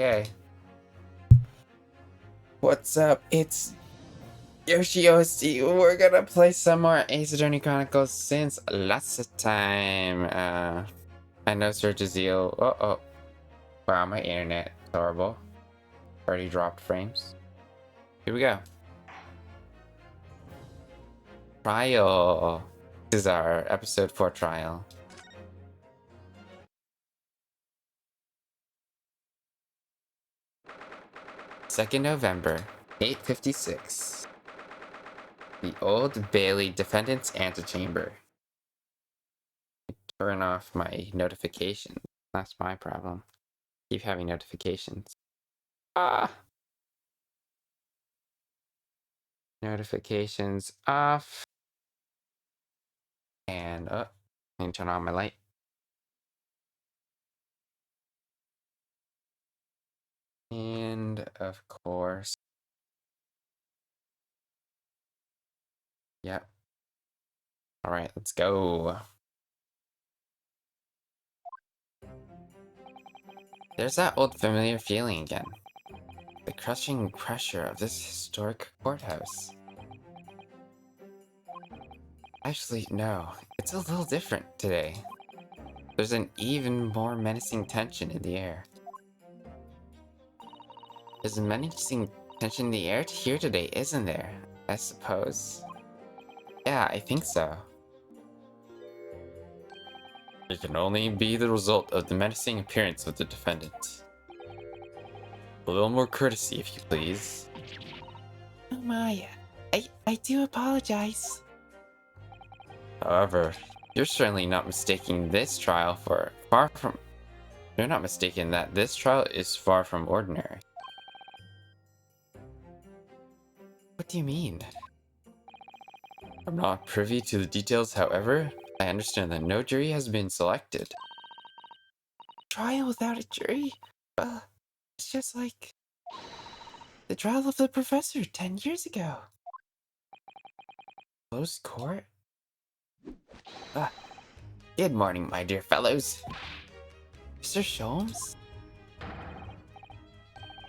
Okay. What's up? It's Yoshi. We're gonna play some more Ace Attorney Chronicles since last time. I know Sir Jazeel. Oh. Wow, my internet. Horrible. Already dropped frames. Here we go. Trial. This is our episode 4 trial. November 2nd, 8:56. The Old Bailey Defendant's Antechamber. Turn off my notifications. That's my problem. Keep having notifications. Notifications off. And up. And turn on my light. And of course. Yep. Alright, let's go. There's that old familiar feeling again. The crushing pressure of this historic courthouse. Actually, no. It's a little different today. There's an even more menacing tension in the air. There's a menacing tension in the air here today, isn't there? I suppose. Yeah, I think so. It can only be the result of the menacing appearance of the defendant. A little more courtesy, if you please. Oh my, I do apologize. However, you're certainly not mistaking this trial for You're not mistaken that this trial is far from ordinary. What do you mean? I'm not privy to the details, however, I understand that no jury has been selected. Trial without a jury? It's just like the trial of the professor 10 years ago. Closed court? Good morning, my dear fellows. Mr. Sholmes?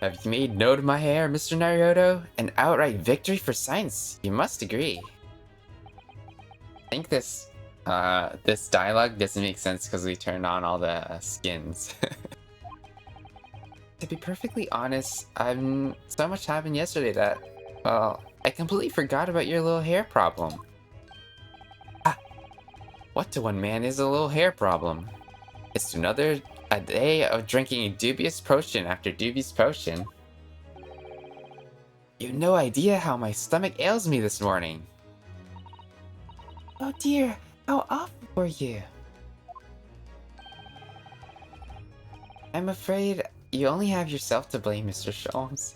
Have you made note of my hair, Mr. Naruto? An outright victory for science, you must agree. I think this dialogue doesn't make sense because we turned on all the skins. To be perfectly honest, so much happened yesterday that, well, I completely forgot about your little hair problem. What to one man is a little hair problem? It's to another a day of drinking a dubious potion after dubious potion. You have no idea how my stomach ails me this morning. Oh dear, how awful for you. I'm afraid you only have yourself to blame, Mr. Sholmes.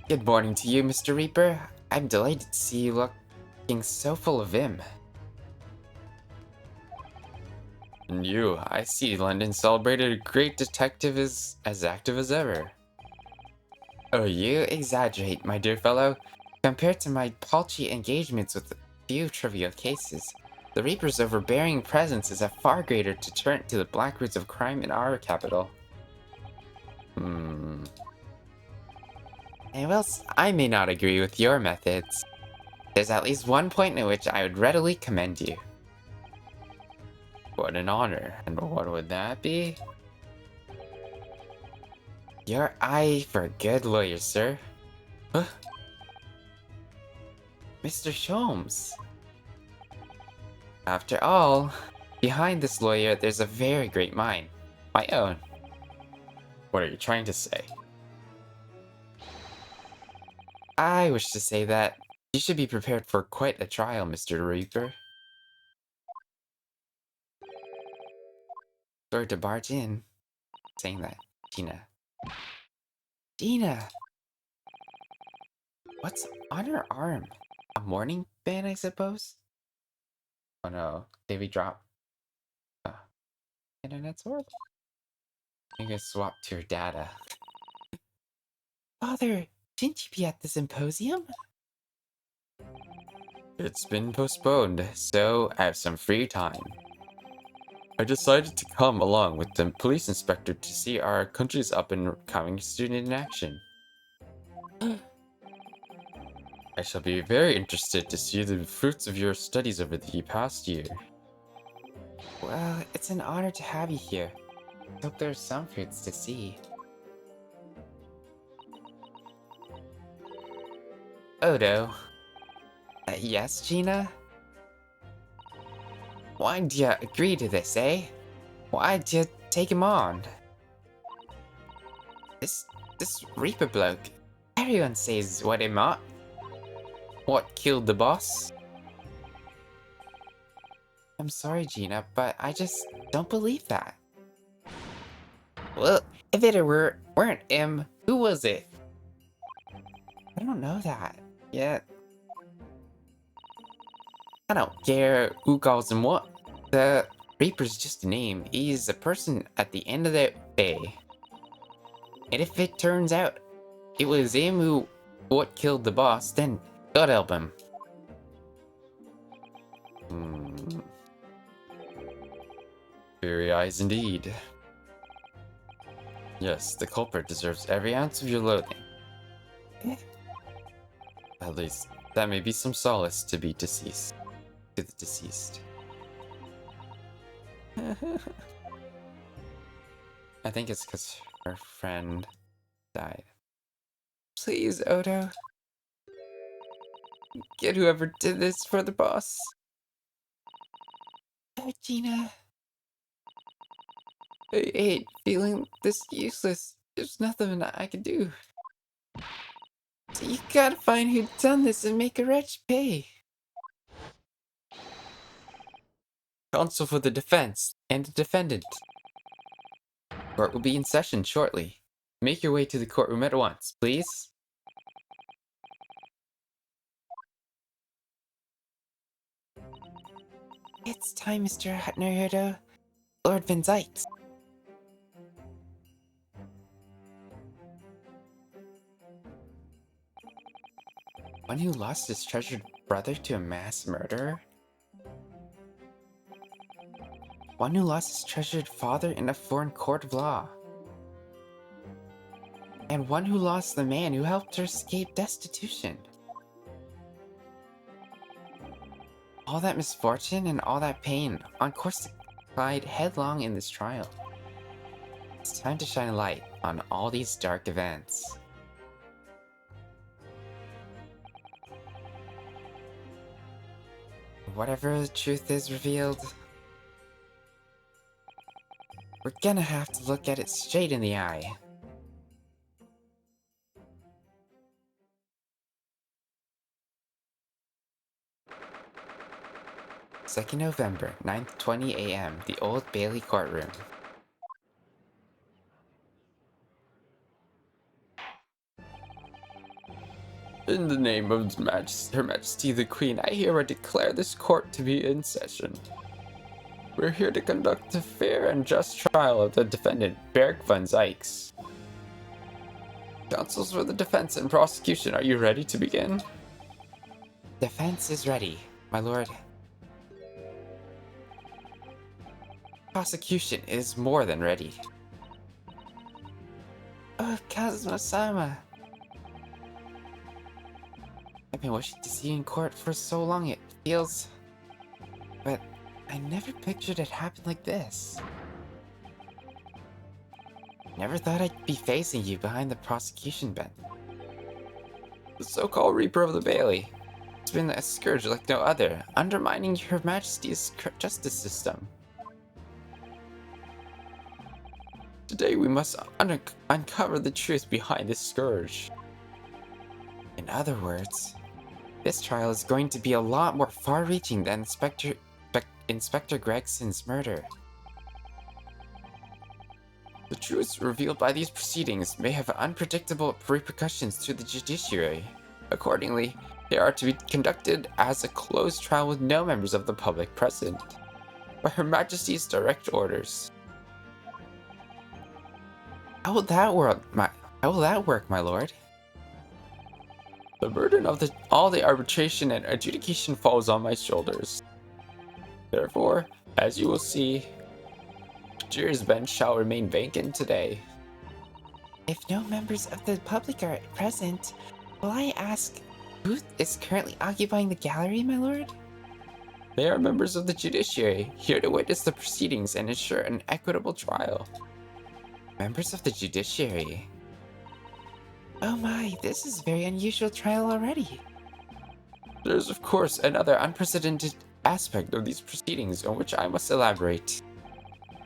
Good morning to you, Mr. Reaper. I'm delighted to see you looking so full of vim. And you, I see London celebrated a great detective is as active as ever. Oh, you exaggerate, my dear fellow. Compared to my paltry engagements with a few trivial cases, the Reaper's overbearing presence is a far greater deterrent to the black roots of crime in our capital. And whilst I may not agree with your methods, there's at least one point in which I would readily commend you. What an honor, and what would that be? Your eye for a good lawyer, sir. Huh? Mr. Sholmes. After all, behind this lawyer there's a very great mind. My own. What are you trying to say? I wish to say that you should be prepared for quite a trial, Mr. Reaper. Sorry to barge in. Saying that, Gina. Gina! What's on her arm? A mourning band, I suppose? Oh no, did we drop? Internet's horrible. I'm gonna swap to your data. Father, shouldn't you be at the symposium? It's been postponed, so I have some free time. I decided to come along with the police inspector to see our country's up and coming student in action. I shall be very interested to see the fruits of your studies over the past year. Well, it's an honor to have you here. I hope there's some fruits to see. Odo. Yes, Gina? Why'd you agree to this, eh? Why'd you take him on? This Reaper bloke. Everyone says what him up. What killed the boss? I'm sorry, Gina, but I just don't believe that. Well, if it weren't him, who was it? I don't know that yet. I don't care who calls him what. The Reaper's just a name. He's a person at the end of the bay. And if it turns out it was him who what killed the boss, then God help him. Fiery eyes indeed. Yes, the culprit deserves every ounce of your loathing. At least, that may be some solace to the deceased. I think it's because her friend died. Please, Odo. Get whoever did this for the boss. Oh, Gina. I hate feeling this useless. There's nothing I can do. So you gotta find who done this and make a wretch pay. Counsel for the defense and the defendant. Court will be in session shortly. Make your way to the courtroom at once, please. It's time, Mr. Naruto. Lord Van Zyte. One who lost his treasured brother to a mass murder? One who lost his treasured father in a foreign court of law? And one who lost the man who helped her escape destitution? All that misfortune and all that pain, on course to glide headlong in this trial. It's time to shine a light on all these dark events. Whatever the truth is revealed, we're gonna have to look at it straight in the eye. Second November, 9:20 a.m., the Old Bailey courtroom. In the name of Her Majesty the Queen, I hereby declare this court to be in session. We're here to conduct a fair and just trial of the defendant, Beric Van Zyke. Counsels for the defense and prosecution, are you ready to begin? Defense is ready, my lord. Prosecution is more than ready. Oh, Kazuma-sama. I've been wishing to see you in court for so long, it feels... But I never pictured it happened like this. Never thought I'd be facing you behind the prosecution bench. The so-called Reaper of the Bailey. It's been a scourge like no other, undermining Her Majesty's justice system. Today we must uncover the truth behind this scourge. In other words, this trial is going to be a lot more far-reaching than Inspector Gregson's murder. The truths revealed by these proceedings may have unpredictable repercussions to the judiciary. Accordingly, they are to be conducted as a closed trial with no members of the public present, by Her Majesty's direct orders. How will that work, my lord? The burden of all the arbitration and adjudication falls on my shoulders. Therefore, as you will see, juror's bench shall remain vacant today. If no members of the public are present, will I ask who is currently occupying the gallery, my lord? They are members of the judiciary, here to witness the proceedings and ensure an equitable trial. Members of the judiciary? Oh my, this is a very unusual trial already. There is, of course, another unprecedented aspect of these proceedings on which I must elaborate.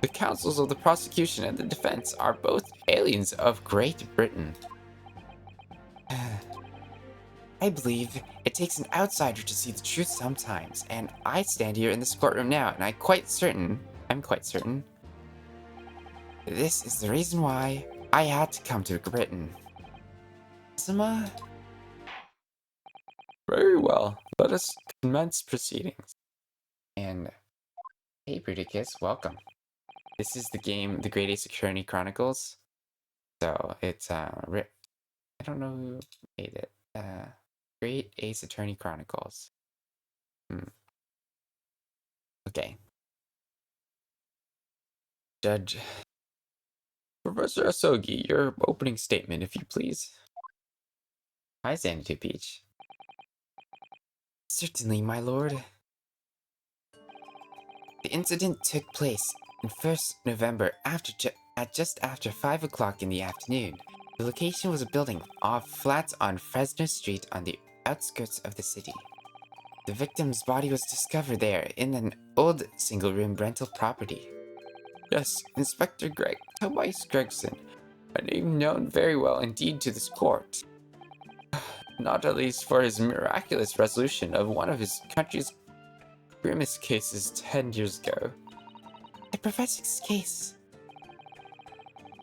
The counsels of the prosecution and the defense are both aliens of Great Britain. I believe it takes an outsider to see the truth sometimes, and I stand here in this courtroom now, and I'm quite certain, this is the reason why I had to come to Britain. Zuma? Very well, let us commence proceedings. And hey, Bruticus, welcome. This is the game, The Great Ace Attorney Chronicles. So it's I don't know who made it. Great Ace Attorney Chronicles. Okay. Judge. Professor Asogi, your opening statement, if you please. Hi, Sanity Peach. Certainly, my lord. The incident took place on 1st November at just after 5 o'clock in the afternoon. The location was a building off flats on Fresno Street on the outskirts of the city. The victim's body was discovered there in an old single-room rental property. Yes, Inspector Tobias Gregson, a name known very well indeed to this court. Not at least for his miraculous resolution of one of his country's grimmest cases 10 years ago. The professor's case.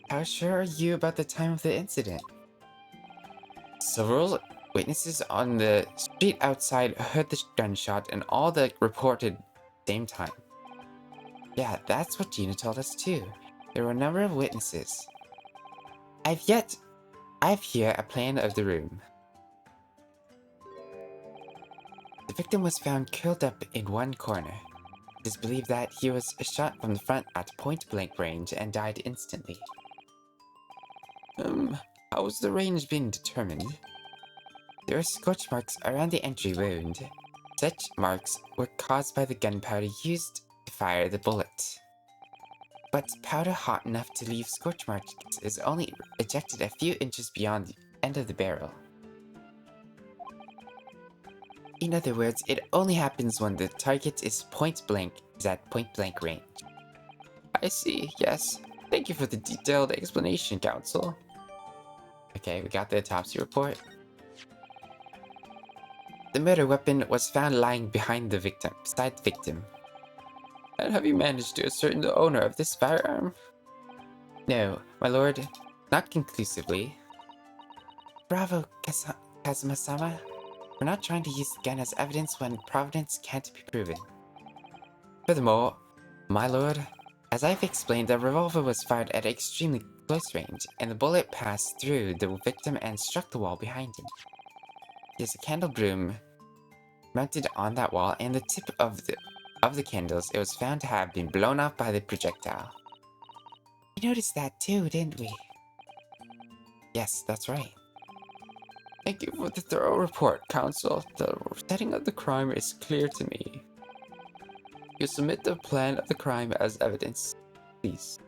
How sure are you about the time of the incident? Several witnesses on the street outside heard the gunshot and all that reported same time. Yeah, that's what Gina told us too. There were a number of witnesses. I've here a plan of the room. The victim was found curled up in one corner. It is believed that he was shot from the front at point-blank range and died instantly. How was the range being determined? There were scorch marks around the entry wound. Such marks were caused by the gunpowder used to fire the bullet. But powder hot enough to leave scorch marks is only ejected a few inches beyond the end of the barrel. In other words, it only happens when the target is at point-blank range. I see, yes. Thank you for the detailed explanation, Counsel. Okay, we got the autopsy report. The murder weapon was found lying beside the victim. And have you managed to ascertain the owner of this firearm? No, my lord, not conclusively. Bravo, Kazuma-sama. We're not trying to use the gun as evidence when provenance can't be proven. Furthermore, my lord, as I've explained, the revolver was fired at extremely close range, and the bullet passed through the victim and struck the wall behind him. There's a candle broom mounted on that wall, and the tip of the candles it was found to have been blown off by the projectile. We noticed that too, didn't we? Yes, that's right. Thank you for the thorough report, Counsel. The setting of the crime is clear to me. You submit the plan of the crime as evidence, please.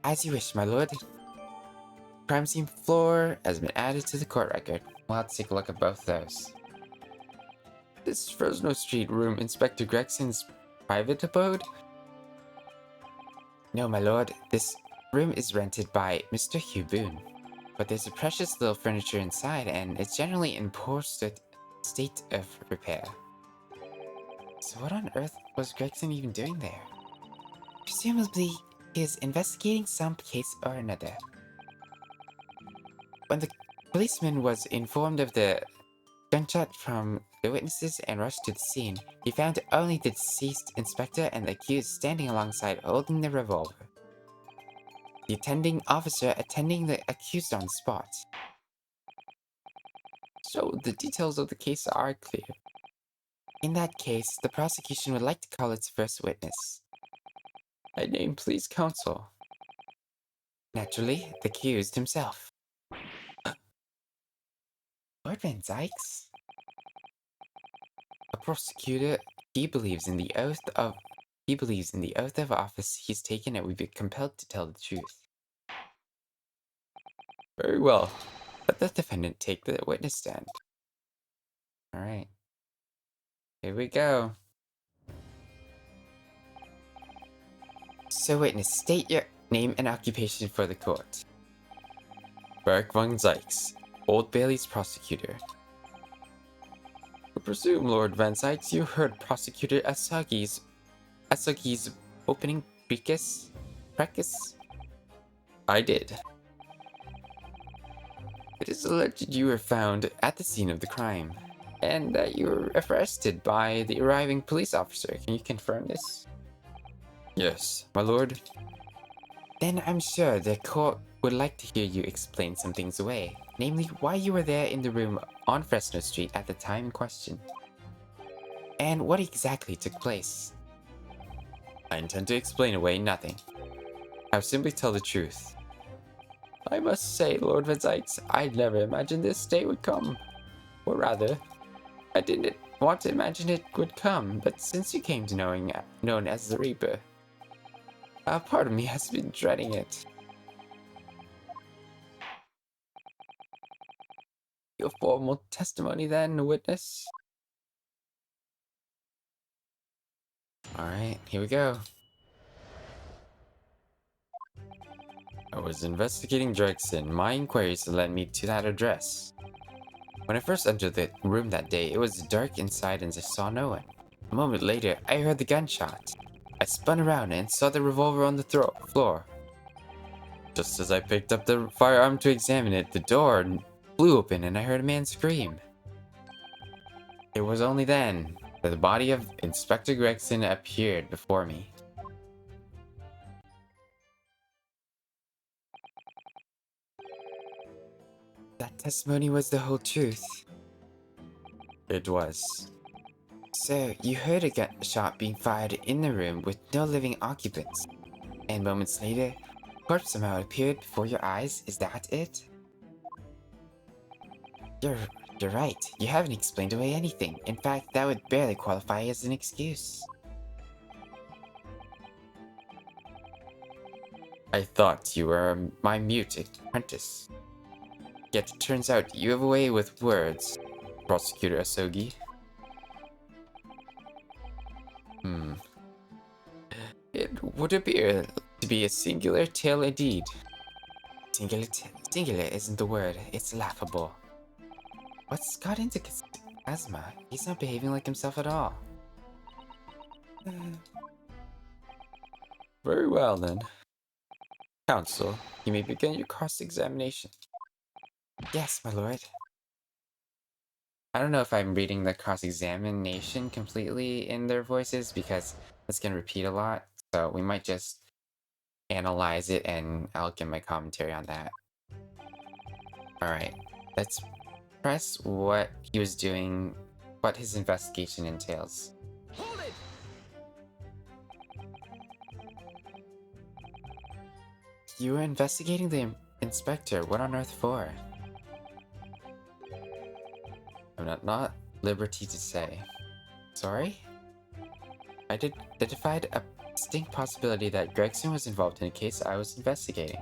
As you wish, my lord. Crime scene floor has been added to the court record. We'll have to take a look at both those. This Fresno Street room Inspector Gregson's private abode? No, my lord. This room is rented by Mr. Hugh Boone. But there's a precious little furniture inside, and it's generally in poor state of repair. So what on earth was Gregson even doing there? Presumably, he is investigating some case or another. When the policeman was informed of the gunshot from the witnesses and rushed to the scene, he found only the deceased inspector and the accused standing alongside holding the revolver. The attending officer attending the accused on the spot. So the details of the case are clear. In that case, the prosecution would like to call its first witness. I name please counsel. Naturally, the accused himself. Lord Van Zykes? A prosecutor, he believes in the oath of office he's taken and will be compelled to tell the truth. Very well. Let the defendant take the witness stand. Alright. Here we go. So witness, state your name and occupation for the court. Beric Van Zykes, Old Bailey's prosecutor. I presume, Lord Van Zykes, you heard Prosecutor Asagi's opening preface? I did. It is alleged you were found at the scene of the crime, and that you were arrested by the arriving police officer. Can you confirm this? Yes, my lord. Then I'm sure the court would like to hear you explain some things away, namely why you were there in the room on Fresno Street at the time in question, and what exactly took place. I intend to explain away nothing. I'll simply tell the truth. I must say, Lord Van Zykes, I never imagined this day would come. Or rather, I didn't want to imagine it would come, but since you came to known as the Reaper, a part of me has been dreading it. Your formal testimony then, witness? Alright, here we go. I was investigating Gregson. My inquiries led me to that address. When I first entered the room that day, it was dark inside and I saw no one. A moment later, I heard the gunshot. I spun around and saw the revolver on the floor. Just as I picked up the firearm to examine it, the door Flew open and I heard a man scream. It was only then that the body of Inspector Gregson appeared before me. That testimony was the whole truth. it was. So, you heard a gunshot being fired in the room with no living occupants, and moments later, a corpse somehow appeared before your eyes, is that it? You're right, you haven't explained away anything. In fact, that would barely qualify as an excuse. I thought you were my mute apprentice. Yet it turns out you have a way with words, Prosecutor Asogi. It would appear to be a singular tale indeed. Singular isn't the word, it's laughable. What's got into Kazuma? He's not behaving like himself at all. Very well then. Counsel, you may begin your cross-examination. Yes, my lord. I don't know if I'm reading the cross-examination completely in their voices because it's going to repeat a lot. So we might just analyze it and I'll give my commentary on that. Alright, let's press what he was doing, what his investigation entails. Hold it! You were investigating the inspector. What on earth for? I'm not liberty to say. Sorry? I identified a distinct possibility that Gregson was involved in a case I was investigating.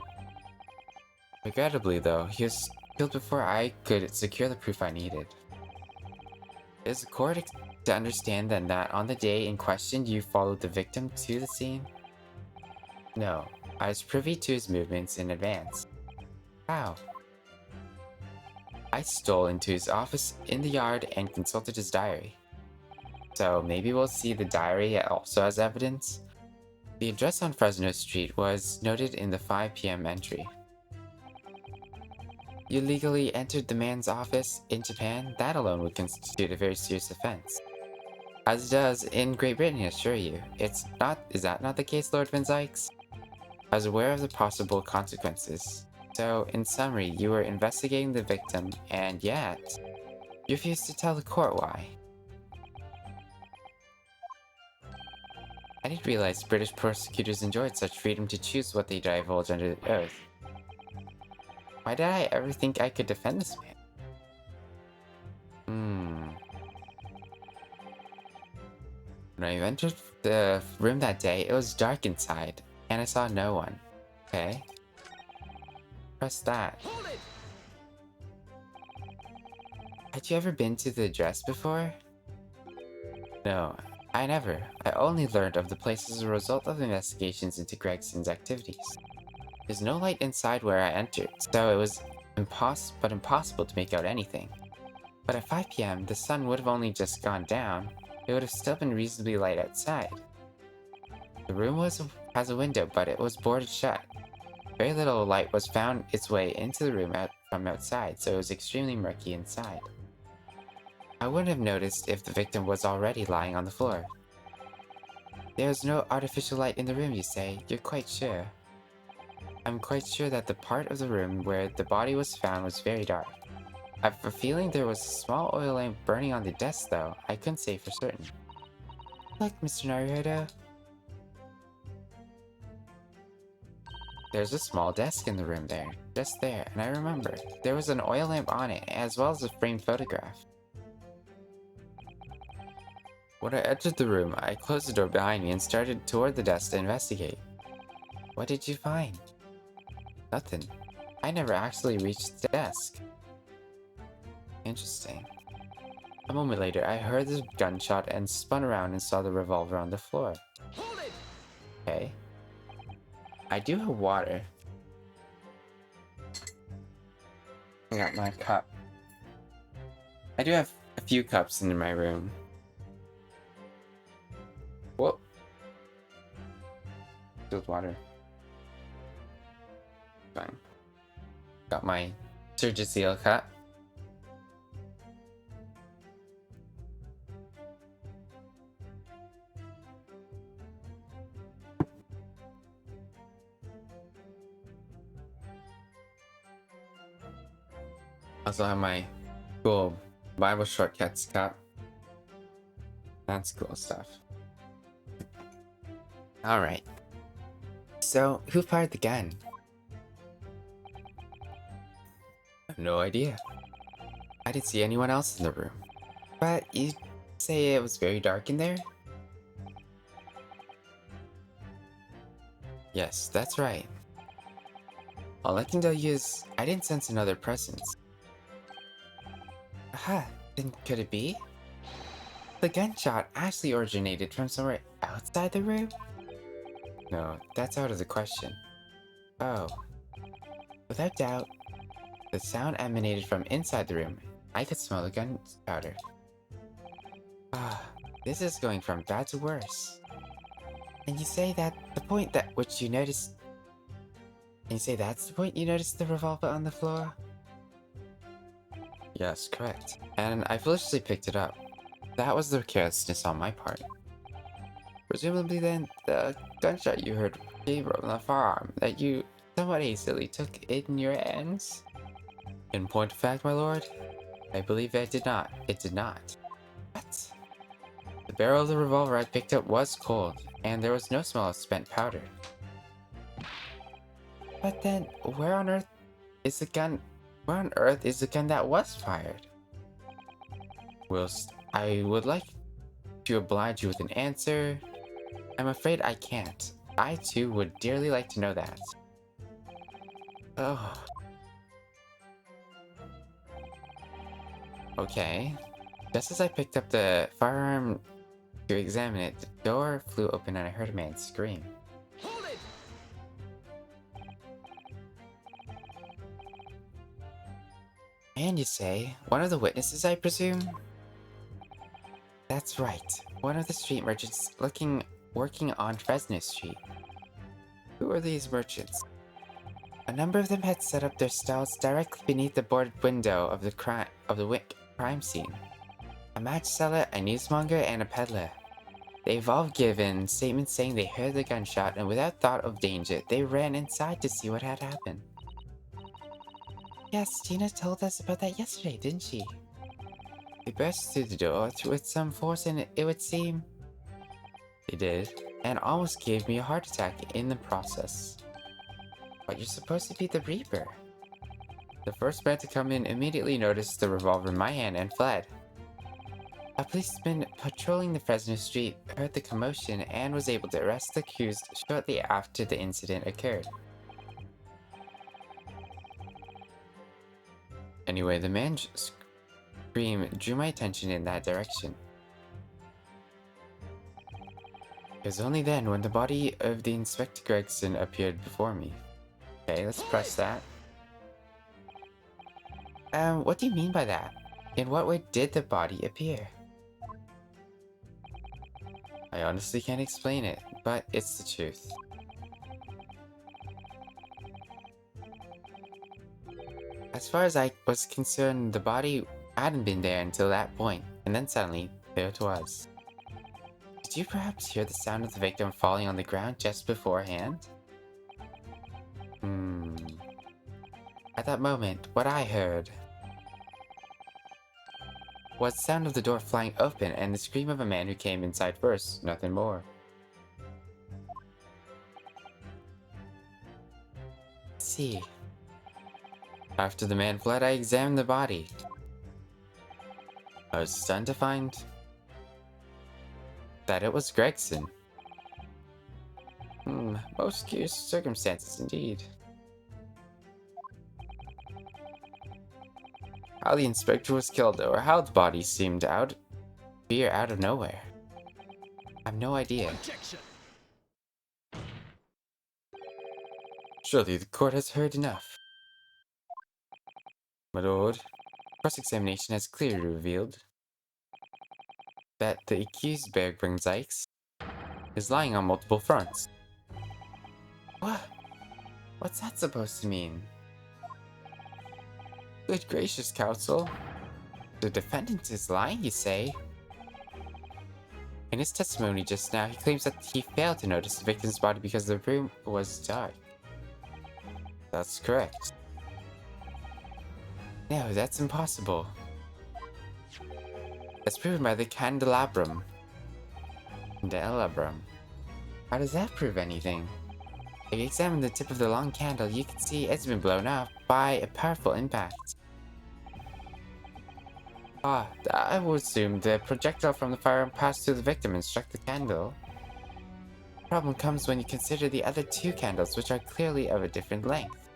Regrettably, though, he was killed before I could secure the proof I needed. Is the court to understand then that on the day in question you followed the victim to the scene? No, I was privy to his movements in advance. How? I stole into his office in the yard and consulted his diary. So maybe we'll see the diary also as evidence? The address on Fresno Street was noted in the 5 p.m. entry. You legally entered the man's office in Japan? That alone would constitute a very serious offense. As it does in Great Britain, I assure you. Is that not the case, Lord Van Zykes? I was aware of the possible consequences. So, in summary, you were investigating the victim, and yet, you refused to tell the court why. I didn't realize British prosecutors enjoyed such freedom to choose what they divulge under oath. Why did I ever think I could defend this man? When I entered the room that day, it was dark inside, and I saw no one. Okay. Press that. Had you ever been to the address before? No, I never. I only learned of the place as a result of investigations into Gregson's activities. There's no light inside where I entered, so it was impossible to make out anything. But at 5 p.m., the sun would have only just gone down. It would have still been reasonably light outside. The room has a window, but it was boarded shut. Very little light was found its way into the room from outside, so it was extremely murky inside. I wouldn't have noticed if the victim was already lying on the floor. There was no artificial light in the room, you say? You're quite sure? I'm quite sure that the part of the room where the body was found was very dark. I have a feeling there was a small oil lamp burning on the desk, though. I couldn't say for certain. Look, Mr. Naruto. There's a small desk in the room there, just there, and I remember. There was an oil lamp on it, as well as a framed photograph. When I entered the room, I closed the door behind me and started toward the desk to investigate. What did you find? Nothing. I never actually reached the desk. Interesting. A moment later, I heard the gunshot and spun around and saw the revolver on the floor. Hold it! Okay. I do have water. I got my cup. I do have a few cups in my room. Whoa. Filled water. Fine. Got my Surgical cup. Also have my cool Bible shortcuts cup. That's cool stuff. Alright. So, who fired the gun? I have no idea. I didn't see anyone else in the room. But you say it was very dark in there? Yes, that's right. All I can tell you is I didn't sense another presence. Aha, then could it be? The gunshot actually originated from somewhere outside the room? No, that's out of the question. Oh. Without doubt, the sound emanated from inside the room. I could smell the gunpowder. Ah, this is going from bad to worse. And you say that the point that which you noticed... And you say that's the point you noticed the revolver on the floor? Yes, correct. And I foolishly picked it up. That was the carelessness on my part. Presumably then, the gunshot you heard came from the firearm that you somewhat hastily took in your hands? In point of fact, my lord, I believe it did not. It did not. What? The barrel of the revolver I picked up was cold, and there was no smell of spent powder. But then, where on earth is the gun that was fired? Whilst I would like to oblige you with an answer, I'm afraid I can't. I too would dearly like to know that. Oh. Okay. Just as I picked up the firearm to examine it, the door flew open and I heard a man scream. Hold it! And you say, one of the witnesses, I presume? That's right. One of the street merchants working on Fresno Street. Who are these merchants? A number of them had set up their stalls directly beneath the boarded window of the crime scene. A match seller, a newsmonger, and a peddler. They've all given statements saying they heard the gunshot and without thought of danger, they ran inside to see what had happened. Yes, Tina told us about that yesterday, didn't she? They burst through the door with some force and it would seem... They did, and almost gave me a heart attack in the process. But you're supposed to be the Reaper. The first man to come in immediately noticed the revolver in my hand and fled. A policeman patrolling the Fresno street heard the commotion and was able to arrest the accused shortly after the incident occurred. Anyway, the man's scream drew my attention in that direction. It was only then when the body of the Inspector Gregson appeared before me. Okay, let's press that. What do you mean by that? In what way did the body appear? I honestly can't explain it, but it's the truth. As far as I was concerned, the body hadn't been there until that point, and then suddenly, there it was. Did you perhaps hear the sound of the victim falling on the ground just beforehand? At that moment, what I heard was the sound of the door flying open and the scream of a man who came inside first, nothing more. See. After the man fled, I examined the body. I was stunned to find that it was Gregson. Most curious circumstances indeed. How the inspector was killed, or how the body seemed to appear out of nowhere, I have no idea. Objection. Surely the court has heard enough. My lord, cross-examination has clearly revealed that the accused Bergbrunn Zykes is lying on multiple fronts. What? What's that supposed to mean? Good gracious, counsel. The defendant is lying, you say? In his testimony just now, he claims that he failed to notice the victim's body because the room was dark. That's correct. No, that's impossible. As proven by the candelabrum. How does that prove anything? If you examine the tip of the long candle, you can see it's been blown up by a powerful impact. I would assume the projectile from the firearm passed through the victim and struck the candle. The problem comes when you consider the other two candles, which are clearly of a different length.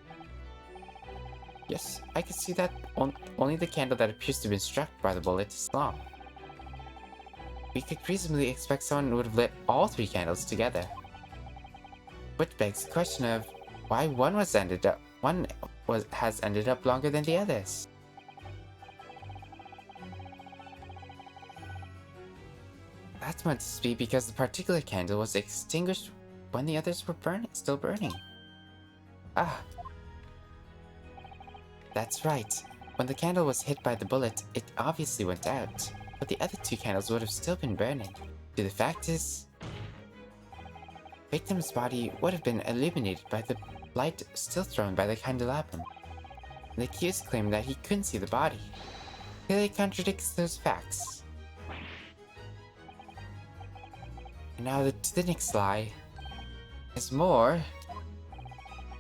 Yes, I can see that only the candle that appears to have been struck by the bullet is long. We could reasonably expect someone would have lit all three candles together. Which begs the question of why one has ended up longer than the others. That must be because the particular candle was extinguished when the others were still burning. That's right. When the candle was hit by the bullet, it obviously went out, but the other two candles would have still been burning. The fact is, victim's body would have been illuminated by the light still thrown by the candelabrum. The accused claimed that he couldn't see the body. Clearly contradicts those facts. And now to the next lie. There's more.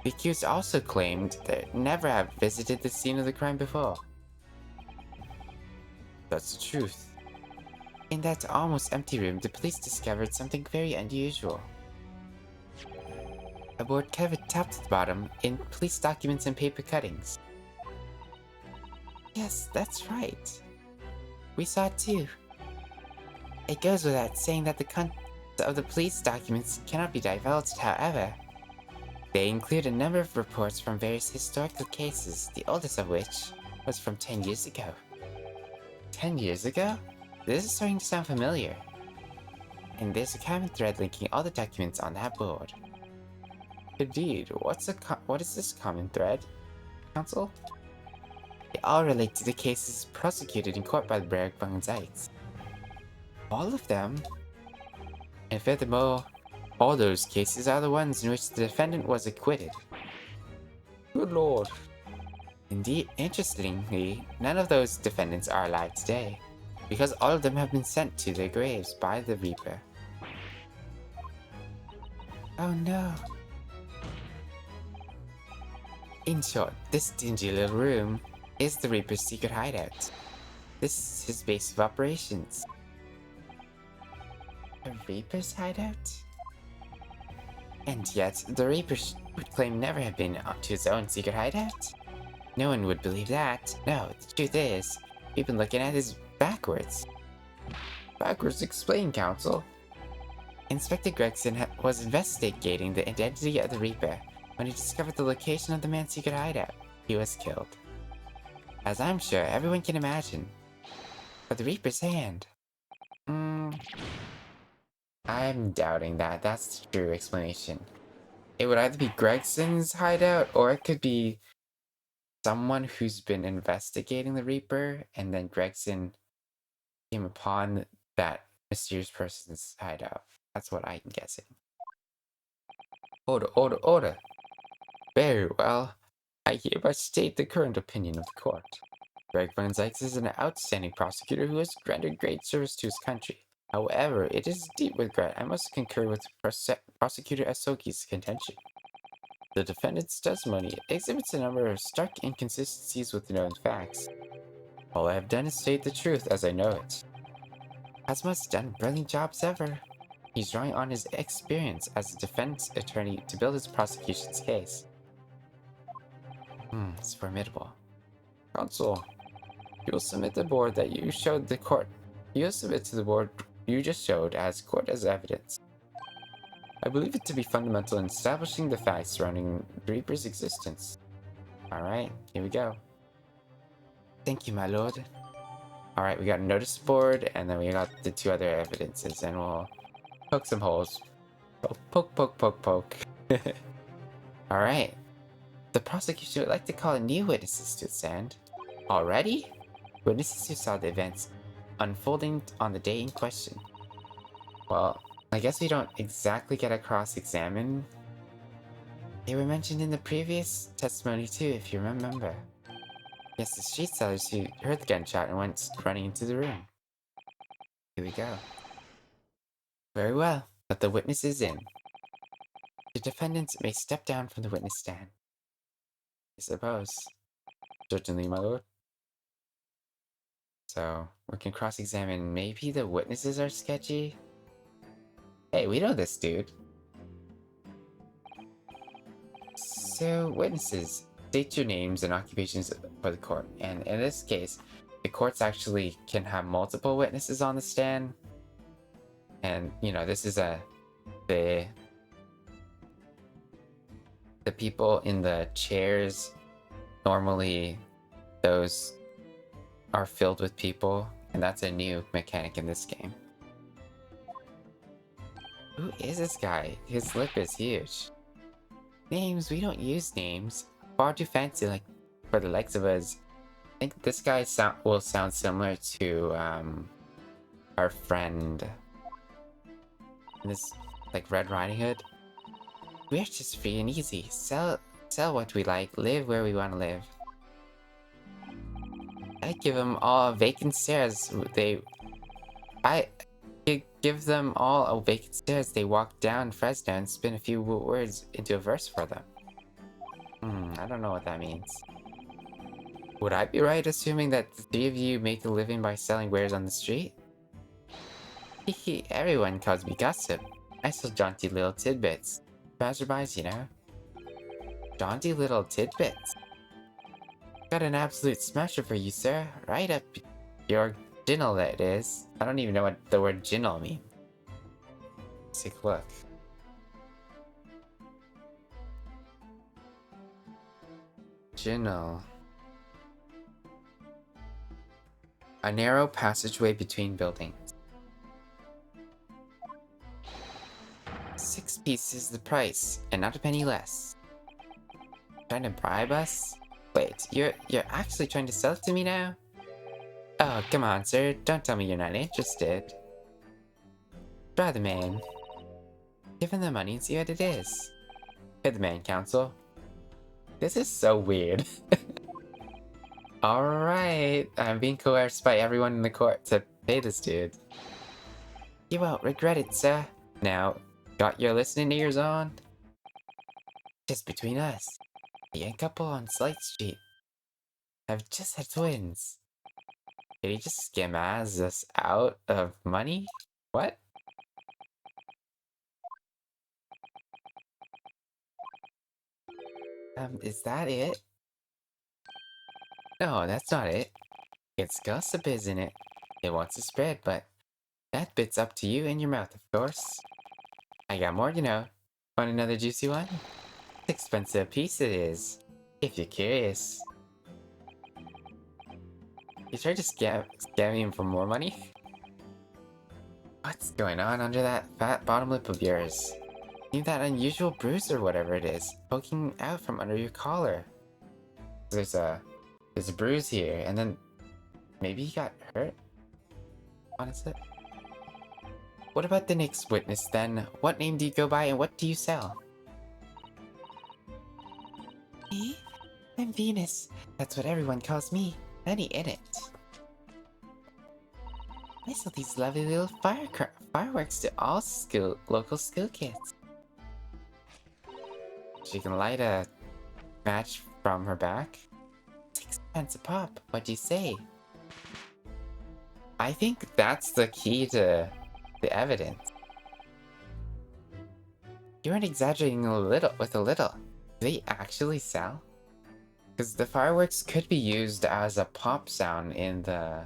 The accused also claimed that never have visited the scene of the crime before. That's the truth. In that almost empty room, the police discovered something very unusual. A board covered top to the bottom in police documents and paper cuttings. Yes, that's right. We saw it too. It goes without saying that the contents of the police documents cannot be divulged, however. They include a number of reports from various historical cases, the oldest of which was from 10 years ago. 10 years ago? This is starting to sound familiar. And there's a common thread linking all the documents on that board. Indeed, what is this common thread, counsel? They all relate to the cases prosecuted in court by the Bergbrunn Zykes. All of them? And furthermore, all those cases are the ones in which the defendant was acquitted. Good lord. Indeed, interestingly, none of those defendants are alive today, because all of them have been sent to their graves by the Reaper. Oh no. In short, this dingy little room is the Reaper's secret hideout. This is his base of operations. A Reaper's hideout? And yet, the Reaper would claim never have been up to his own secret hideout? No one would believe that. No, the truth is, we've been looking at this backwards. Backwards explain, Counsel. Inspector Gregson was investigating the identity of the Reaper when he discovered the location of the man's secret hideout. He was killed. As I'm sure everyone can imagine. But the Reaper's hand. I'm doubting that. That's the true explanation. It would either be Gregson's hideout, or it could be someone who's been investigating the Reaper, and then Gregson came upon that mysterious person's hideout. That's what I'm guessing. Order, order, order. Very well. I hereby state the current opinion of the court. Greg Van Zykes is an outstanding prosecutor who has rendered great service to his country. However, it is deep regret I must concur with Prosecutor Asoki's contention. The defendant's testimony exhibits a number of stark inconsistencies with known facts. All I have done is state the truth as I know it. Kazma's done brilliant jobs ever. He's drawing on his experience as a defense attorney to build his prosecution's case. It's formidable. Counsel, you will submit the board that you showed the court. You will submit to the board you just showed as court as evidence. I believe it to be fundamental in establishing the facts surrounding the Reaper's existence. Alright, here we go. Thank you, my lord. Alright, we got a notice board, and then we got the two other evidences, and we'll poke some holes. Poke, poke, poke, poke, poke. Alright. The prosecution would like to call new witnesses to the stand. Already? Witnesses who saw the events unfolding on the day in question. Well, I guess we don't exactly get a cross-examine. They were mentioned in the previous testimony too, if you remember. Yes, the street sellers who heard the gunshot and went running into the room. Here we go. Very well, let the witnesses in. The defendants may step down from the witness stand. I suppose. Certainly, my lord. So, we can cross-examine. Maybe the witnesses are sketchy? Hey, we know this dude. So, witnesses, state your names and occupations for the court. And in this case, the courts actually can have multiple witnesses on the stand. And, you know, this is the people in the chairs, normally those are filled with people, and that's a new mechanic in this game. Who is this guy? His lip is huge. Names? We don't use names. Far too fancy like for the likes of us. I think this guy will sound similar to our friend in this, like, Red Riding Hood. We're just free and easy. Sell what we like, live where we want to live. I give them all vacant stares. I give them all a vacant stares. They walk down Fresno and spin a few words into a verse for them. I don't know what that means. Would I be right assuming that the three of you make a living by selling wares on the street? Hehe, everyone calls me Gossip. I sell jaunty little tidbits. Passerbys, you know. Jaunty little tidbits. Got an absolute smasher for you, sir. Right up your ginnel, that is. I don't even know what the word ginnel means. Let's take a look. Ginnel. A narrow passageway between buildings. 6 pieces the price, and not a penny less. Trying to bribe us? Wait, you're actually trying to sell it to me now? Oh, come on, sir. Don't tell me you're not interested. Try the man. Give him the money and see what it is. Pay the man, counsel. This is so weird. Alright, I'm being coerced by everyone in the court to pay this dude. You won't regret it, sir. Now, Got your listening ears on? Just between us, a young couple on Slight Street have just had twins. Did he just scamaz us out of money? What? Is that it? No, that's not it. It's gossip, isn't it? It wants to spread, but that bit's up to you and your mouth, of course. I got more, you know. Want another juicy one? Sixpence a piece it is, if you're curious. You tried to scam him for more money? What's going on under that fat bottom lip of yours? Need that unusual bruise or whatever it is, poking out from under your collar. There's a bruise here, and then maybe he got hurt? Honestly. What about the next witness then? What name do you go by and what do you sell? Me? I'm Venus. That's what everyone calls me. Honey in it. I sell these lovely little fireworks to all local school kids. She can light a match from her back. 6 pence a pop. What do you say? I think that's the key to the evidence. You aren't exaggerating with a little. Do they actually sell? Because the fireworks could be used as a pop sound in the...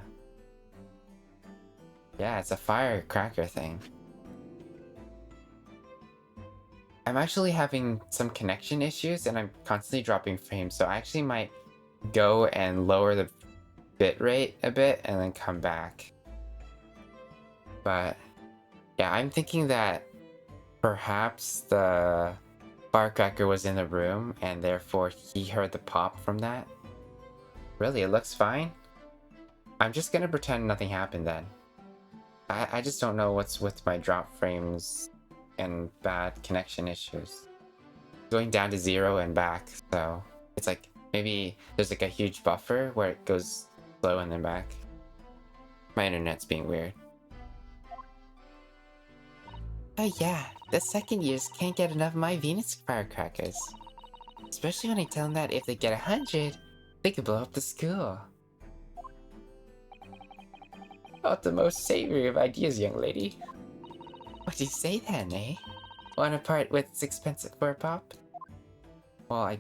Yeah, it's a firecracker thing. I'm actually having some connection issues and I'm constantly dropping frames, so I actually might go and lower the bitrate a bit and then come back. But yeah, I'm thinking that perhaps the firecracker was in the room and therefore he heard the pop from that. Really, it looks fine. I'm just gonna pretend nothing happened then. I just don't know what's with my drop frames and bad connection issues. Going down to 0 and back, so it's like maybe there's like a huge buffer where it goes slow and then back. My internet's being weird. Oh yeah, the second years can't get enough of my Venus firecrackers. Especially when I tell them that if they get 100, they could blow up the school. Not the most savory of ideas, young lady. What do you say then, eh? Want to part with 6 pence for a pop? Well,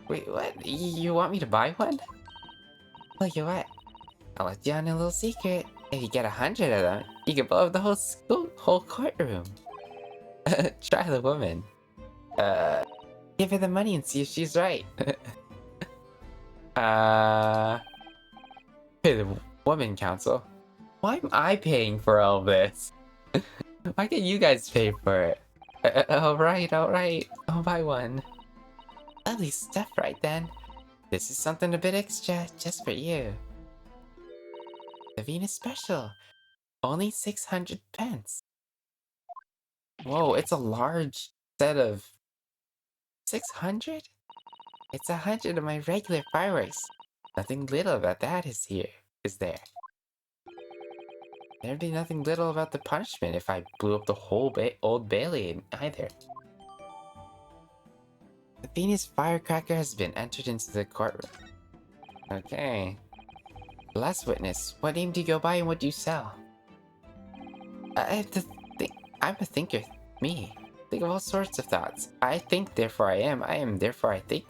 Wait, what? You want me to buy one? Well, you what? I'll let you on a little secret. If you get 100 of them, you can blow up the whole courtroom. Try the woman. Give her the money and see if she's right. Pay the woman council. Why am I paying for all this? Why can't you guys pay for it? Alright. I'll buy one. Lovely stuff right then. This is something a bit extra, just for you. The Venus special. Only 600 pence. Whoa, it's a large set of 600? It's 100 of my regular fireworks. Nothing little about that is there? There'd be nothing little about the punishment if I blew up the whole Old Bailey either. The Venus firecracker has been entered into the courtroom. Okay. Last witness, what name do you go by and what do you sell? I have to think. I'm a thinker. Me. Think of all sorts of thoughts. I think, therefore I am. I am, therefore I think.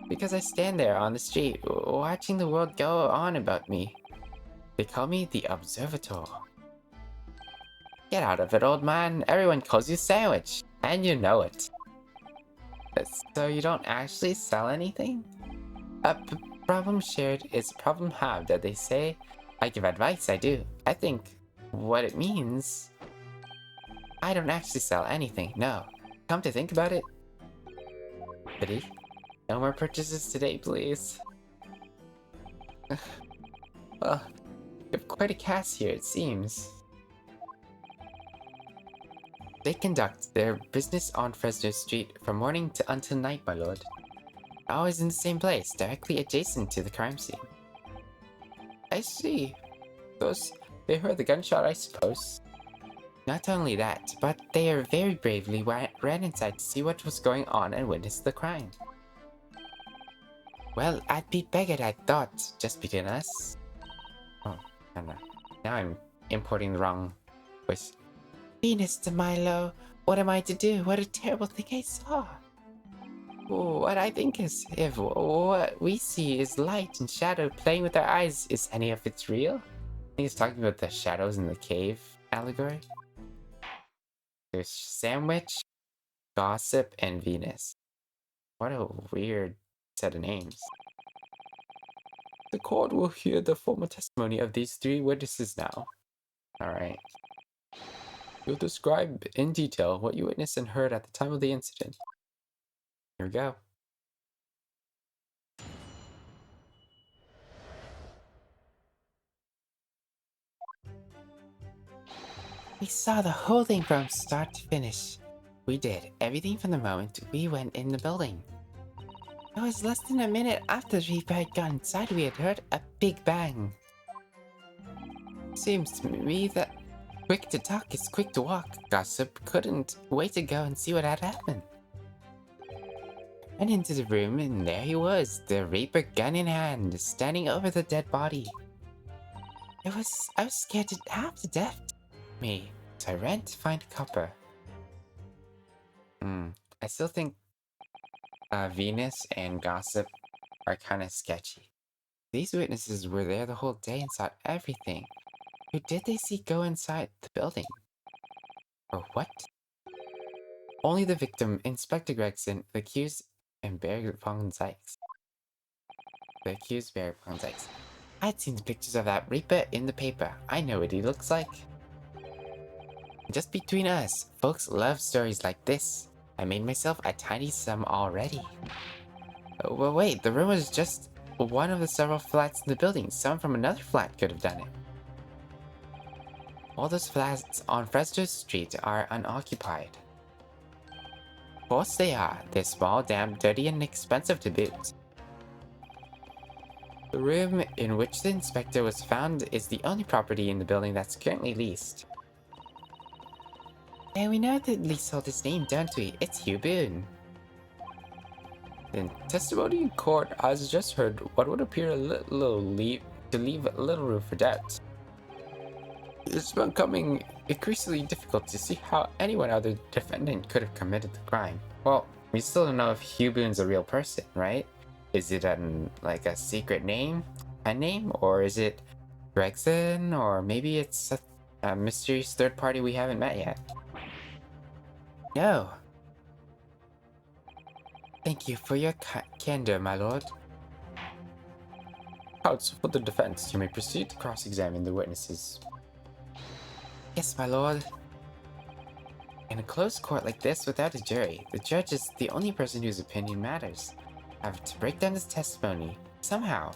Because I stand there on the street, watching the world go on about me. They call me the Observator. Get out of it, old man. Everyone calls you Sandwich. And you know it. So you don't actually sell anything? Problem shared is problem halved, that they say. I give advice, I do. I think what it means... I don't actually sell anything, no. Come to think about it. Pity. No more purchases today, please. Well, you have quite a cast here, it seems. They conduct their business on Fresno Street from morning until night, my lord. Always in the same place, directly adjacent to the crime scene. I see. They heard the gunshot, I suppose. Not only that, but they are very bravely ran inside to see what was going on and witness the crime. Well, I'd be beggared, I thought, just between us. Oh, I don't know. Now I'm importing the wrong voice. Venus de Milo, what am I to do? What a terrible thing I saw. What I think is, if what we see is light and shadow playing with our eyes, is any of it real? I think he's talking about the shadows in the cave allegory. There's Sandwich, Gossip, and Venus. What a weird set of names. The court will hear the formal testimony of these three witnesses now. Alright. You'll describe in detail what you witnessed and heard at the time of the incident. Here we go. We saw the whole thing from start to finish. We did everything from the moment we went in the building. It was less than a minute after the Reaper had gone inside we had heard a big bang. Seems to me that quick to talk is quick to walk. Gossip couldn't wait to go and see what had happened. Went into the room and there he was, the Reaper gun in hand, standing over the dead body. I was scared to half to death. Me, so I ran to find Copper. I still think Venus and Gossip are kind of sketchy. These witnesses were there the whole day and saw everything. Who did they see go inside the building? Or what? Only the victim, Inspector Gregson, the accused, and Barry Von Zykes. The accused Barry Von Zykes. I'd seen the pictures of that Reaper in the paper. I know what he looks like. Just between us, folks love stories like this. I made myself a tiny sum already. Well, wait, the room was just one of the several flats in the building. Someone from another flat could have done it. All those flats on Fresno Street are unoccupied. Of course they are. They're small, damp, dirty, and expensive to boot. The room in which the inspector was found is the only property in the building that's currently leased. And we know the leaseholder's name, don't we? It's Hugh Boone. In testimony in court, as just heard, what would appear to leave a little room for doubt. It's becoming increasingly difficult to see how anyone other defendant could have committed the crime. Well, we still don't know if Hugh Boone's a real person, right? Is it like a secret name, a name, or is it Gregson, or maybe it's a mysterious third party we haven't met yet? No. Thank you for your candor, my lord. Counsel for the defense, you may proceed to cross-examine the witnesses. Yes, my lord. In a closed court like this without a jury, the judge is the only person whose opinion matters. I have to break down his testimony, somehow.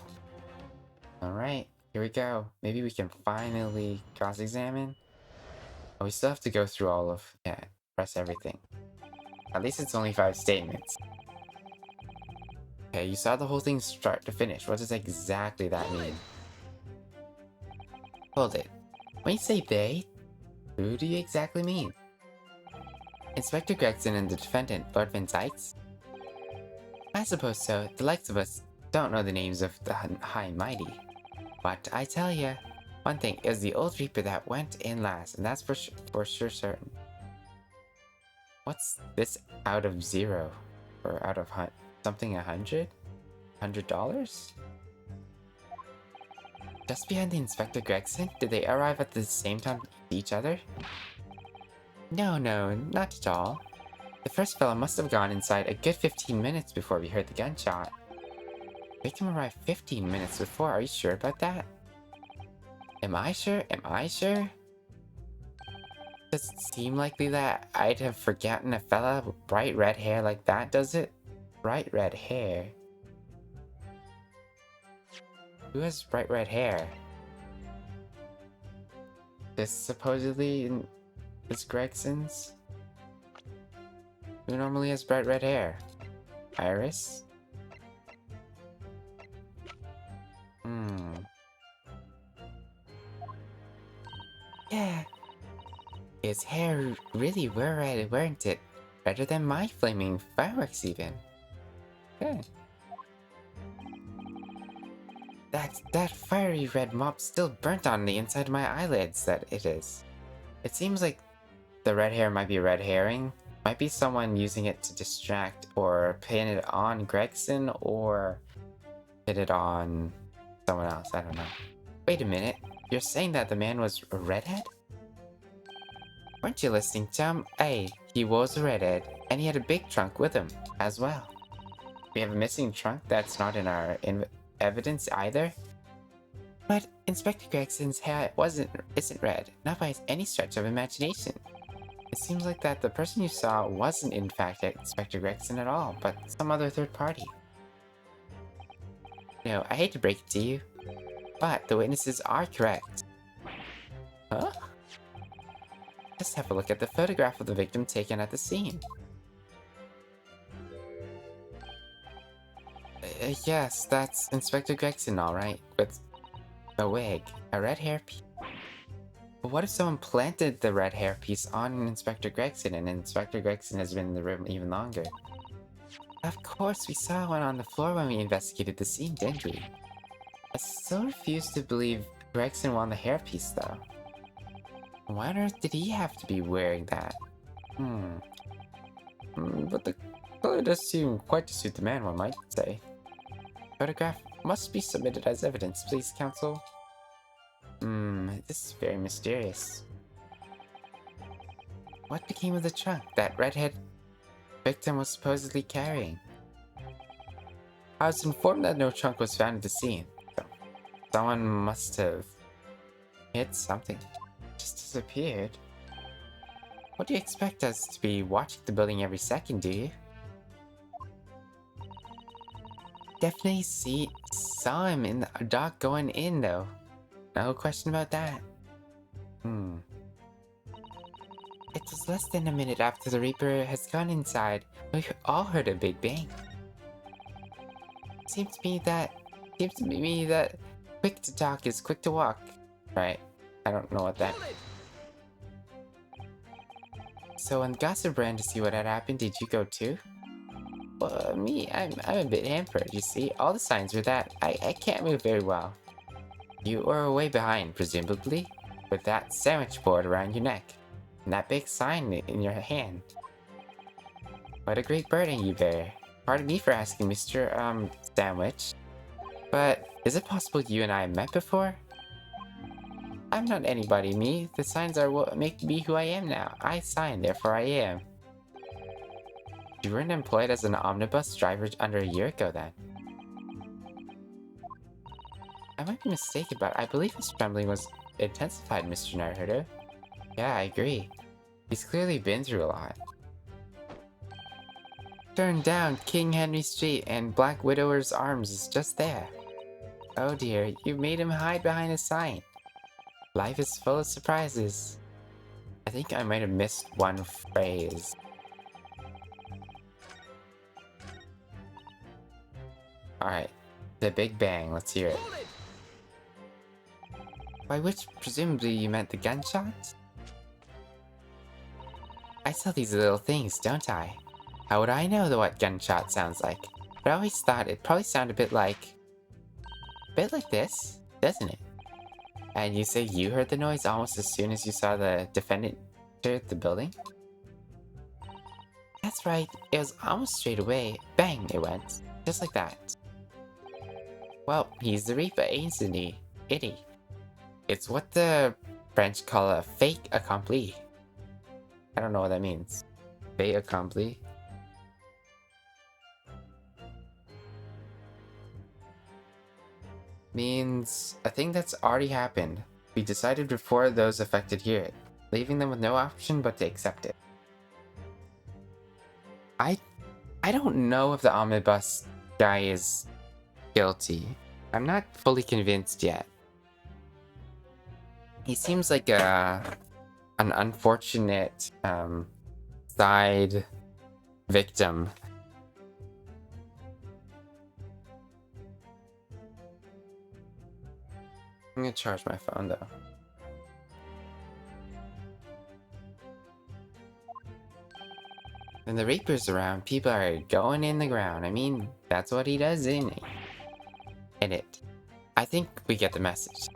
Alright, here we go. Maybe we can finally cross-examine? Oh, we still have to go through all of... yeah, press everything. At least it's only 5 statements. Okay, you saw the whole thing start to finish. What does exactly that mean? Hold it. When you say they, who do you exactly mean? Inspector Gregson and the defendant, Lord Van Zykes? I suppose so. The likes of us don't know the names of the high and mighty. But I tell ya, one thing is the old Reaper that went in last, and that's for sure certain. What's this out of 0? Or out of something 100? $100? Just behind the Inspector Gregson? Did they arrive at the same time as each other? No, not at all. The first fellow must have gone inside a good 15 minutes before we heard the gunshot. Victim arrived 15 minutes before, are you sure about that? Am I sure? Does it seem likely that I'd have forgotten a fella with bright red hair like that, does it? Bright red hair? Who has bright red hair? This supposedly is Gregson's? Who normally has bright red hair? Iris? Yeah. His hair really were red, weren't it? Redder than my flaming fireworks even. Good. That fiery red mop still burnt on the inside of my eyelids, that it is. It seems like the red hair might be a red herring. Might be someone using it to distract or pin it on Gregson or pin it on someone else. I don't know. Wait a minute. You're saying that the man was a redhead? Weren't you listening, Tom? Hey, he was a redhead, and he had a big trunk with him as well. We have a missing trunk that's not in our evidence either. But Inspector Gregson's hair isn't red, not by any stretch of imagination. It seems like that the person you saw wasn't in fact Inspector Gregson at all, but some other third party. No, I hate to break it to you, but the witnesses are correct. Huh? Just have a look at the photograph of the victim taken at the scene. Yes, that's Inspector Gregson, alright, with a wig, a red hairpiece. But what if someone planted the red hairpiece on Inspector Gregson and Inspector Gregson has been in the room even longer? Of course, we saw one on the floor when we investigated the scene, didn't we? I still refuse to believe Gregson won the hairpiece, though. Why on earth did he have to be wearing that? But the color does seem quite to suit the man, one might say. Photograph must be submitted as evidence, please, counsel. This is very mysterious. What became of the trunk that redhead victim was supposedly carrying? I was informed that no trunk was found at the scene. So someone must have hit something. Just disappeared. What do you expect us to be watching the building every second, do you? Definitely saw him in the dock going in, though. No question about that. It was less than a minute after the Reaper has gone inside. We all heard a big bang. Seems to me that quick to talk is quick to walk. Right. I don't know what that. So when Gossip ran to see what had happened, did you go too? Well, I'm a bit hampered, you see. All the signs were that I can't move very well. You were way behind, presumably, with that sandwich board around your neck, and that big sign in your hand. What a great burden you bear. Pardon me for asking, Mr. Sandwich, but is it possible you and I met before? I'm not anybody, me. The signs are what make me who I am now. I sign, therefore I am. You weren't employed as an omnibus driver under a year ago, then. I might be mistaken, but I believe his trembling was intensified, Mr. Naruto. Yeah, I agree. He's clearly been through a lot. Turn down King Henry Street and Black Widower's Arms is just there. Oh dear, you made him hide behind a sign. Life is full of surprises. I think I might have missed one phrase. Alright, the Big Bang, let's hear it. By which presumably you meant the gunshots? I saw these little things, don't I? How would I know what gunshot sounds like? But I always thought it probably sounded a bit like this, doesn't it? And you say you heard the noise almost as soon as you saw the defendant enter the building? That's right, it was almost straight away. Bang, it went. Just like that. Well, he's the Reaper, ain't he? Itty. It's what the French call a fait accompli. I don't know what that means. Fait accompli? Means a thing that's already happened. We decided before those affected hear it, leaving them with no option but to accept it. I don't know if the omnibus guy is guilty. I'm not fully convinced yet. He seems like an unfortunate side victim. I'm gonna charge my phone though. When the Reaper's around, people are going in the ground. I mean, that's what he does, isn't he? In it. I think we get the message.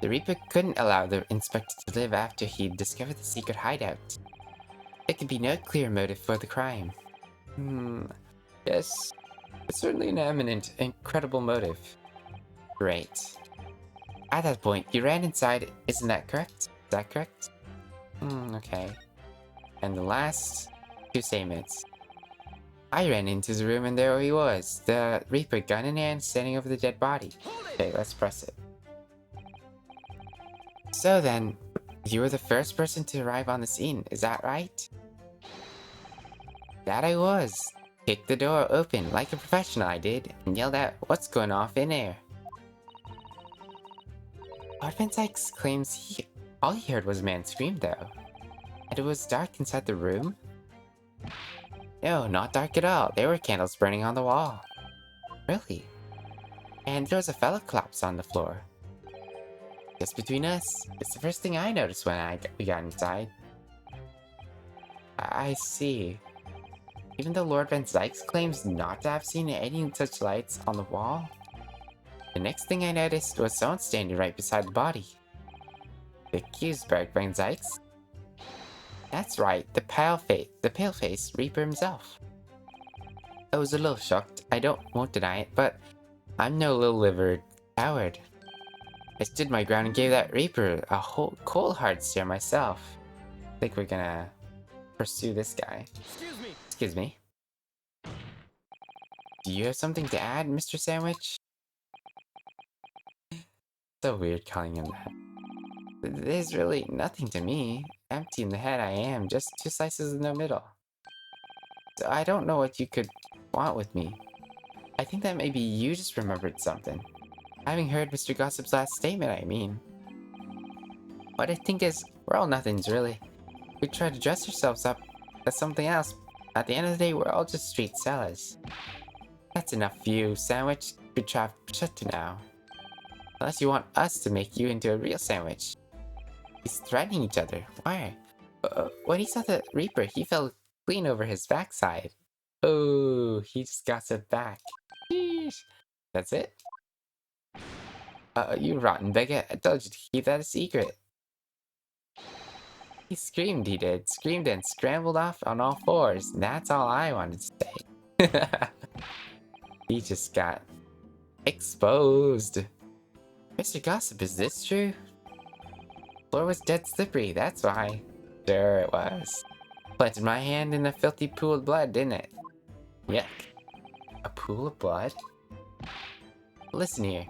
The Reaper couldn't allow the Inspector to live after he'd discovered the secret hideout. There could be no clear motive for the crime. Yes. It's certainly an eminent, incredible motive. Great. At that point, you ran inside, isn't that correct? Is that correct? Okay. And the last 2 statements. I ran into the room and there he was, the Reaper, gun in hand, standing over the dead body. Okay, let's press it. So then, you were the first person to arrive on the scene, is that right? That I was. Kicked the door open like a professional I did, and yelled out, "What's going off in there?" Lord Sykes claims all he heard was a man scream though. And it was dark inside the room? No, not dark at all. There were candles burning on the wall. Really? And there was a fellow collapsed on the floor. Just between us, it's the first thing I noticed when we got inside. I see. Even though Lord Van Sykes claims not to have seen any such lights on the wall, the next thing I noticed was someone standing right beside the body. The accused Van Sykes? That's right, the pale-faced Reaper himself. I was a little shocked, won't deny it, but I'm no little-livered coward. I stood my ground and gave that Reaper a whole cold hard stare myself. I think we're gonna pursue this guy. Excuse me. Do you have something to add, Mr. Sandwich? So weird calling him that. There's really nothing to me. Empty in the head I am, just 2 slices in the middle. So I don't know what you could want with me. I think that maybe you just remembered something. Having heard Mr. Gossip's last statement, I mean. What I think is, we're all nothings really. We try to dress ourselves up as something else. At the end of the day, we're all just street sellers. That's enough for you, Sandwich. Good job, shut to now. Unless you want us to make you into a real sandwich. He's threatening each other. Why? When he saw the Reaper, he fell clean over his backside. Oh, he just got it back. Sheesh. That's it? You rotten beggar. I told you to keep that a secret. He screamed, he did. Screamed and scrambled off on all 4s. That's all I wanted to say. He just got exposed. Mr. Gossip, is this true? The floor was dead slippery, that's why. Sure it was. Planted my hand in a filthy pool of blood, didn't it? Yuck. A pool of blood? Listen here.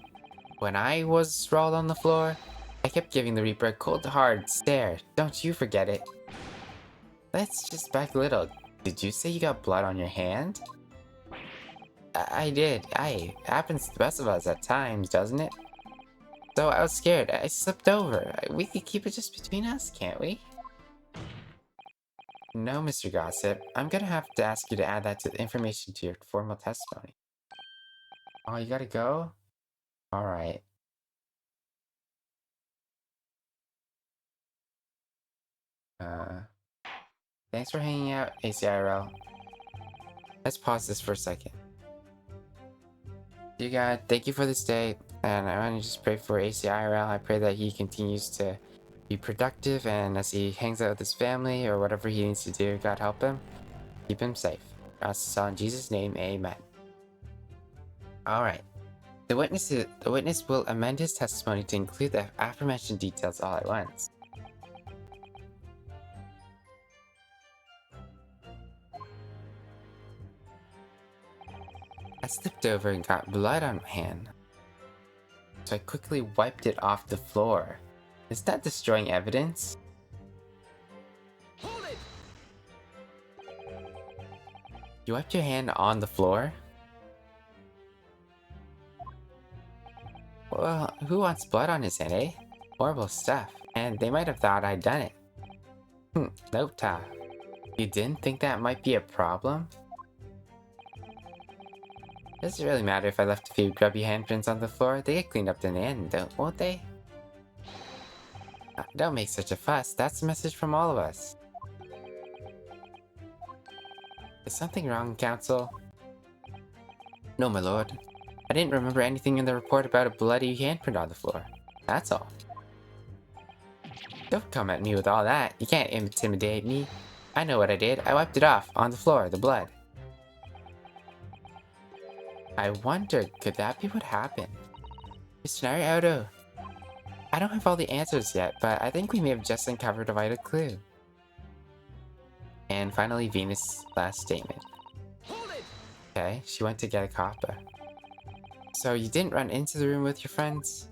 When I was sprawled on the floor, I kept giving the Reaper a cold, hard stare. Don't you forget it. Let's just back a little. Did you say you got blood on your hand? I did. Happens to the best of us at times, doesn't it? So I was scared. I slipped over. We could keep it just between us, can't we? No, Mr. Gossip. I'm gonna have to ask you to add that to the information to your formal testimony. Oh, you gotta go? Alright. Thanks for hanging out, ACIRL. Let's pause this for a second. Dear God, thank you for this day, and I want to just pray for ACIRL. I pray that he continues to be productive, and as he hangs out with his family or whatever he needs to do, God help him. Keep him safe. In Jesus' name, amen. Alright. The witness will amend his testimony to include the aforementioned details all at once. I slipped over and got blood on my hand, so I quickly wiped it off the floor. Is that destroying evidence? Hold it! You wiped your hand on the floor? Well, who wants blood on his hand, eh? Horrible stuff, and they might have thought I'd done it. Nope, Ta. You didn't think that might be a problem? Does it really matter if I left a few grubby handprints on the floor? They get cleaned up in the end, won't they? Don't make such a fuss. That's a message from all of us. Is something wrong, Counsel? No, my lord. I didn't remember anything in the report about a bloody handprint on the floor. That's all. Don't come at me with all that. You can't intimidate me. I know what I did. I wiped it off on the floor, the blood. I wondered, could that be what happened? Mr. Naruto, I don't have all the answers yet, but I think we may have just uncovered a vital clue. And finally, Venus' last statement. Okay, she went to get a copper. So you didn't run into the room with your friends?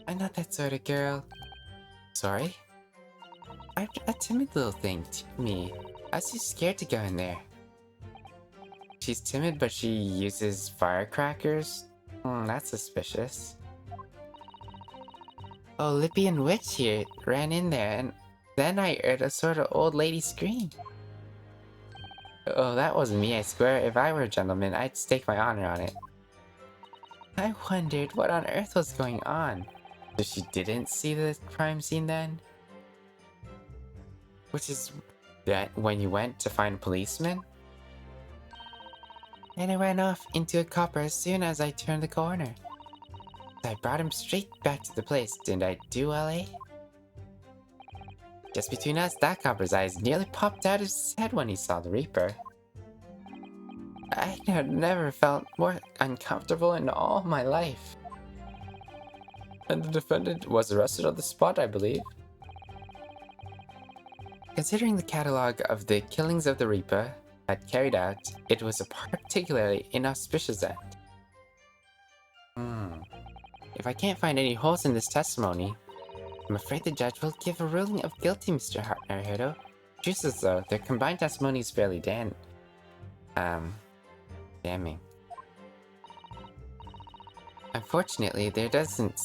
I'm not that sort of girl. Sorry? I'm a timid little thing, me. I was too scared to go in there. She's timid, but she uses firecrackers? That's suspicious. Oh, Lippy and Witch here ran in there, and then I heard a sort of old lady scream. Oh, that wasn't me, I swear. If I were a gentleman, I'd stake my honor on it. I wondered what on earth was going on. So she didn't see the crime scene then? Which is that when you went to find a policeman? And I ran off into a copper as soon as I turned the corner. I brought him straight back to the place, didn't I do, LA? Just between us, that copper's eyes nearly popped out of his head when he saw the Reaper. I had never felt more uncomfortable in all my life. And the defendant was arrested on the spot, I believe. Considering the catalog of the killings of the Reaper had carried out, it was a particularly inauspicious act. If I can't find any holes in this testimony, I'm afraid the judge will give a ruling of guilty, Mr. Naruto. Truth is, though, their combined testimony is fairly damning. Unfortunately, there don't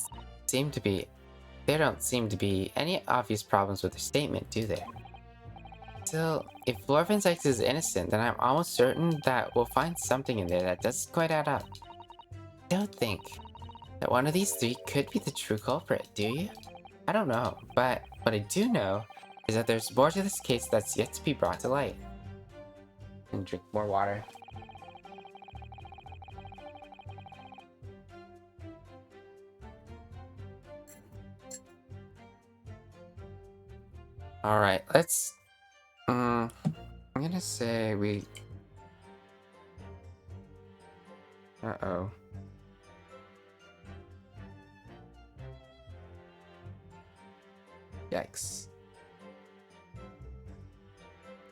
seem to be any obvious problems with their statement, do there? Still, if Lord X is innocent, then I'm almost certain that we'll find something in there that doesn't quite add up. Don't think that one of these three could be the true culprit, do you? I don't know, but what I do know is that there's more to this case that's yet to be brought to light. And drink more water. Alright, let's... I'm gonna say we... Uh-oh. Yikes.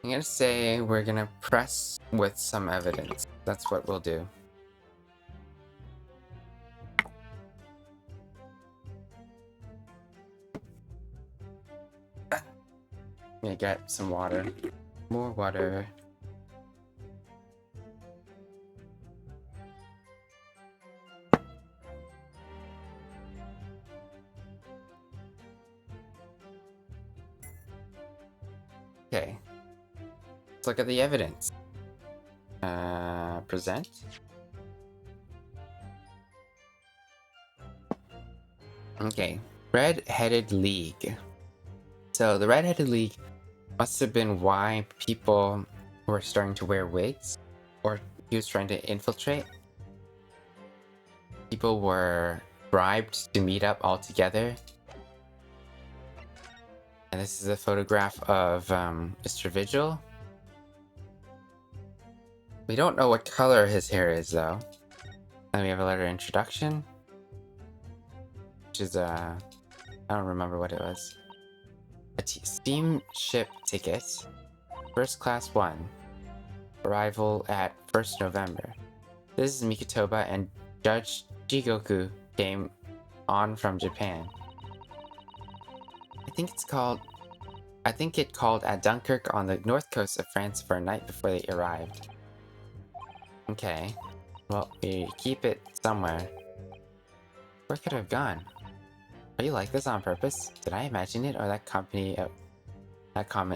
I'm gonna say we're gonna press with some evidence. That's what we'll do. I'm gonna get some water. More water. Okay. Let's look at the evidence. Present. Okay. Red-Headed League. So the Red-Headed League must have been why people were starting to wear wigs, or he was trying to infiltrate. People were bribed to meet up all together. And this is a photograph of Mr. Vigil. We don't know what color his hair is, though. And we have a letter of introduction. Which is, I don't remember what it was. A steamship ticket. First Class 1. Arrival at 1st November. This is Mikotoba and Judge Jigoku came on from Japan. I think it called at Dunkirk on the north coast of France for a night before they arrived. Okay. Well, we keep it somewhere. Where could it have gone? Are you like this on purpose? Did I imagine it, or that comment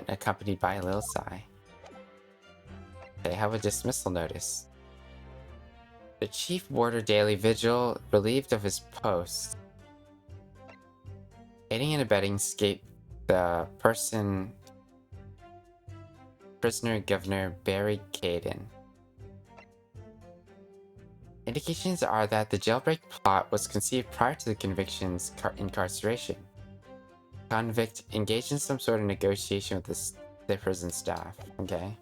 accompanied by a little sigh? They have a dismissal notice. The chief warder daily vigil, relieved of his post. Aiding and abetting escape the person prisoner Governor Barry Caden. Indications are that the jailbreak plot was conceived prior to the conviction's incarceration. Convict engaged in some sort of negotiation with the prison staff. Okay.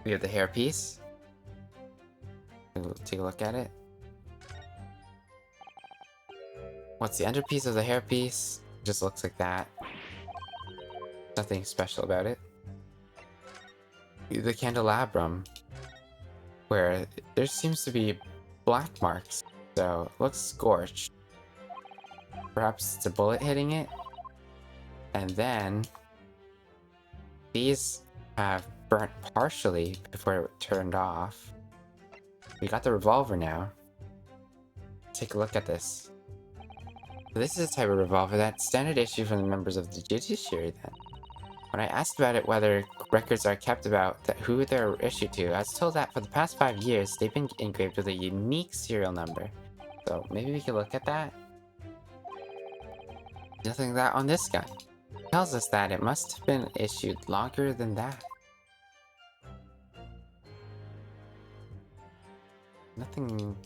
We have the hairpiece. Take a look at it. What's the underpiece of the hairpiece? Just looks like that. Nothing special about it. The candelabrum, where there seems to be black marks, so it looks scorched. Perhaps it's a bullet hitting it. And then these have burnt partially before it turned off. We got the revolver now. Take a look at this. This is a type of revolver that's standard issue from the members of the judiciary then. When I asked about it, whether records are kept about who they're issued to, I was told that for the past 5 years, they've been engraved with a unique serial number. So maybe we can look at that? Nothing like that on this gun. It tells us that it must have been issued longer than that. Nothing...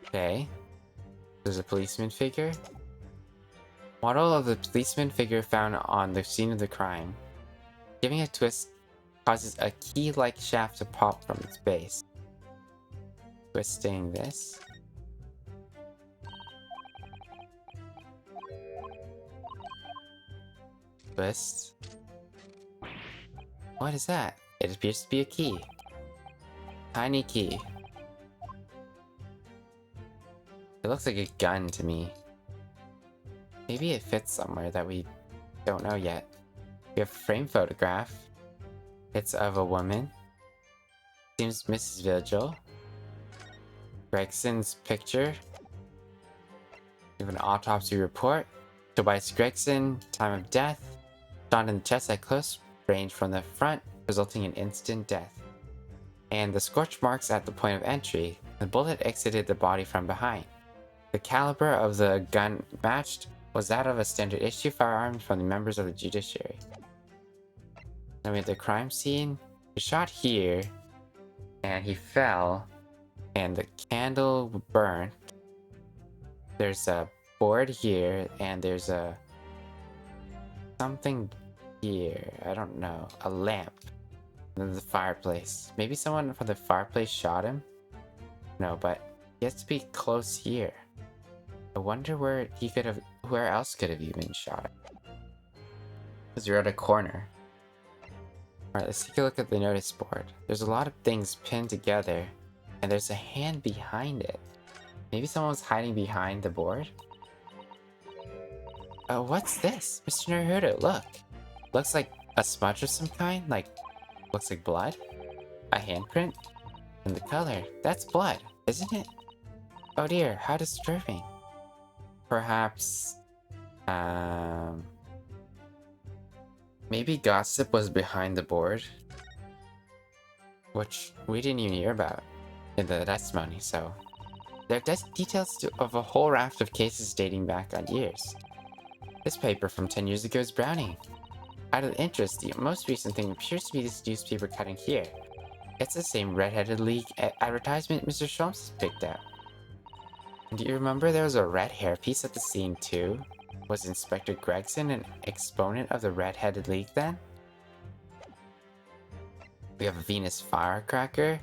Okay. There's a policeman figure. Model of the policeman figure found on the scene of the crime. Giving a twist causes a key-like shaft to pop from its base. Twisting this. Twist. What is that? It appears to be a key. Tiny key. It looks like a gun to me. Maybe it fits somewhere that we don't know yet. We have a frame photograph. It's of a woman. Seems Mrs. Vigil. Gregson's picture. We have an autopsy report. Tobias Gregson, time of death. Shot in the chest at close range from the front, resulting in instant death. And the scorch marks at the point of entry. The bullet exited the body from behind. The caliber of the gun matched was that of a standard issue firearm from the members of the judiciary. Then we have the crime scene. He shot here, and he fell, and the candle burnt. There's a board here, and there's a something here. I don't know. A lamp. And then the fireplace. Maybe someone from the fireplace shot him? No, but he has to be close here. I wonder where else could have even shot? Because you're at a corner. Alright, let's take a look at the notice board. There's a lot of things pinned together, and there's a hand behind it. Maybe someone was hiding behind the board? Oh, what's this? Mr. Naruto, look! Looks like a smudge of some kind, looks like blood? A handprint? And the color, that's blood, isn't it? Oh dear, how disturbing. Perhaps, maybe gossip was behind the board, which we didn't even hear about in the testimony, so there are details of a whole raft of cases dating back on years. This paper from 10 years ago is Browning. Out of interest, the most recent thing appears to be this newspaper cutting here. It's the same Red-Headed League advertisement Mr. Sholmes picked out. Do you remember there was a red hairpiece at the scene too? Was Inspector Gregson an exponent of the Red-Headed League then? We have a Venus firecracker.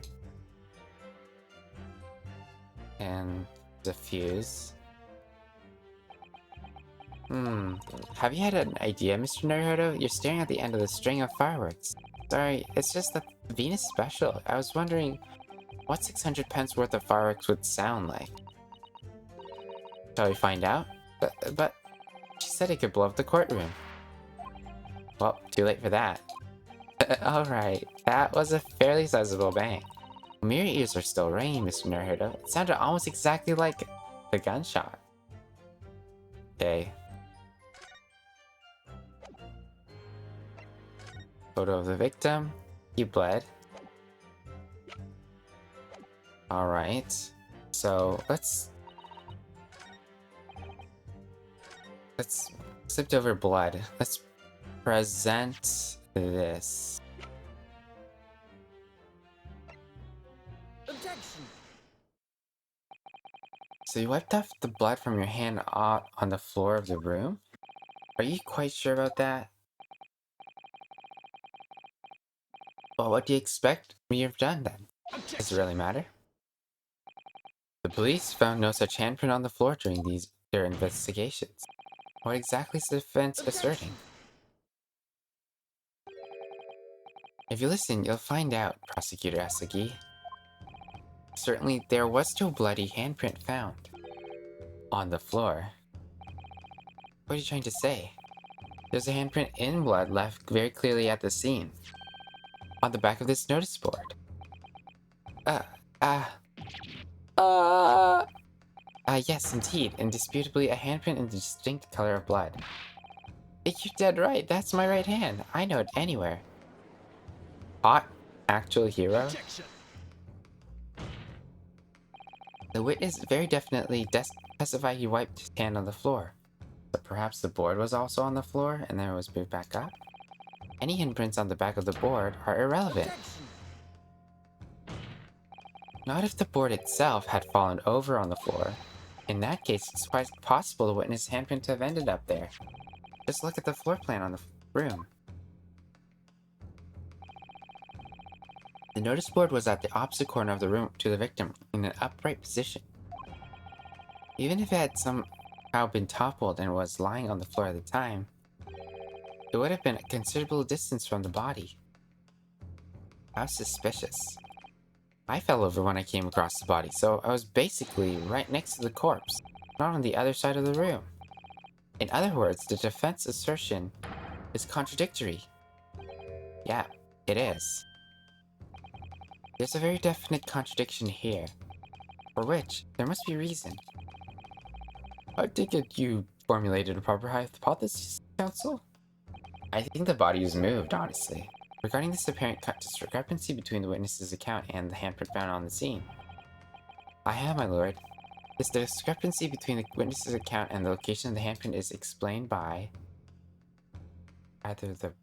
And the fuse. Have you had an idea, Mr. Naruto? You're staring at the end of the string of fireworks. Sorry, it's just the Venus special. I was wondering what 600 pence worth of fireworks would sound like. Shall we find out? But she said it could blow up the courtroom. Well, too late for that. Alright, that was a fairly sizable bang. Mirror ears are still ringing, Mr. Naruto. It sounded almost exactly like the gunshot. Okay. Photo of the victim. He bled. Alright. So, let's... Let's slipped over blood. Let's present this. Objection! So you wiped off the blood from your hand on the floor of the room? Are you quite sure about that? Well, what do you expect me to have done then? Does it really matter? The police found no such handprint on the floor during their investigations. What exactly is the defense asserting? If you listen, you'll find out, Prosecutor Asagi. Certainly, there was no bloody handprint found on the floor. What are you trying to say? There's a handprint in blood left very clearly at the scene, on the back of this notice board. Uh, uh, uh... yes, indeed, indisputably a handprint in the distinct color of blood. You're dead right, that's my right hand. I know it anywhere. Hot, actual hero? Objection! The witness very definitely testified he wiped his hand on the floor. But perhaps the board was also on the floor and then it was moved back up? Any handprints on the back of the board are irrelevant. Objection! Not if the board itself had fallen over on the floor. In that case, it's quite possible the witness' handprint to have ended up there. Just look at the floor plan on the room. The notice board was at the opposite corner of the room to the victim, in an upright position. Even if it had somehow been toppled and was lying on the floor at the time, it would have been a considerable distance from the body. How suspicious. I fell over when I came across the body, so I was basically right next to the corpse, not on the other side of the room. In other words, the defense assertion is contradictory. Yeah, it is. There's a very definite contradiction here, for which there must be a reason. I take it you formulated a proper hypothesis, Counsel? I think the body was moved, honestly. Regarding this apparent discrepancy between the witness's account and the handprint found on the scene. I have, my lord. This discrepancy between the witness's account and the location of the handprint is explained by either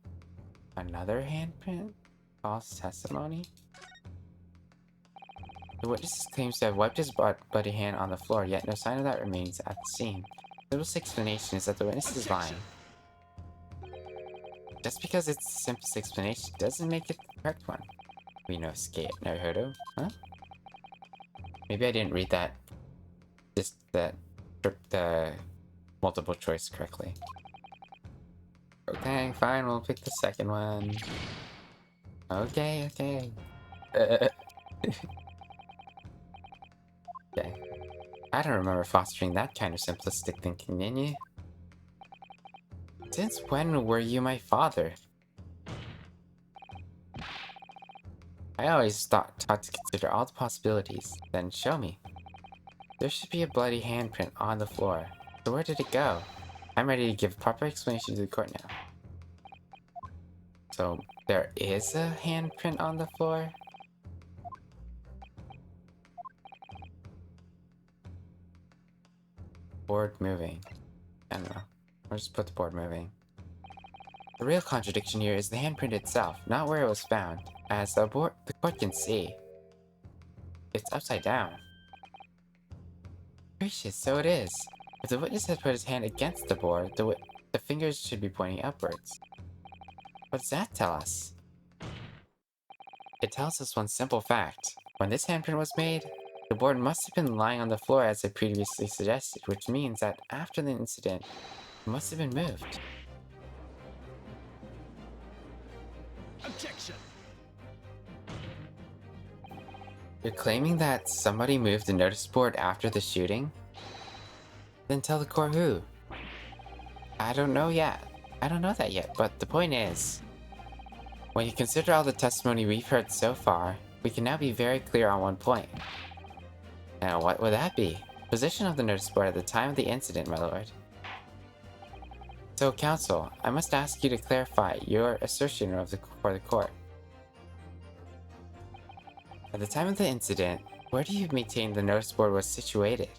another handprint, false testimony. The witness claims to have wiped his bloody hand on the floor, yet no sign of that remains at the scene. The simplest explanation is that the witness is lying. Just because it's the simplest explanation doesn't make it the correct one. We know skate, Naruto, huh? Maybe I didn't read that, the multiple choice correctly. Okay, fine, we'll pick the second one. Okay. Okay. I don't remember fostering that kind of simplistic thinking, didn't you? Since when were you my father? I always taught to consider all the possibilities, then show me. There should be a bloody handprint on the floor. So where did it go? I'm ready to give proper explanation to the court now. So, there is a handprint on the floor? Board moving. I don't know. I'll just put the board moving. The real contradiction here is the handprint itself, not where it was found. As the court can see, it's upside down. Gracious, so it is. If the witness had put his hand against the board, the fingers should be pointing upwards. What does that tell us? It tells us one simple fact. When this handprint was made, the board must have been lying on the floor as I previously suggested, which means that after the incident, it must have been moved. Objection! You're claiming that somebody moved the notice board after the shooting? Then tell the court who. I don't know yet. I don't know that yet, but the point is, when you consider all the testimony we've heard so far, we can now be very clear on one point. Now, what would that be? Position of the notice board at the time of the incident, my lord. So, counsel, I must ask you to clarify your assertion for the court. At the time of the incident, where do you maintain the notice board was situated?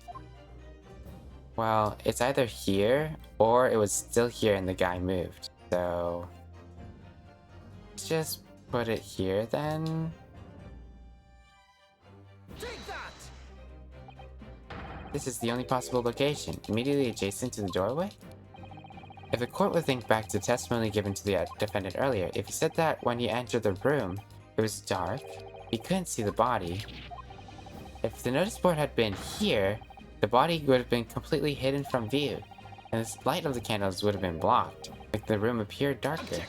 Well, it's either here or it was still here and the guy moved. So let's just put it here then. This is the only possible location, immediately adjacent to the doorway? If the court would think back to the testimony given to the defendant earlier, if he said that when he entered the room, it was dark, he couldn't see the body. If the notice board had been here, the body would have been completely hidden from view, and the light of the candles would have been blocked, making the room appear darker.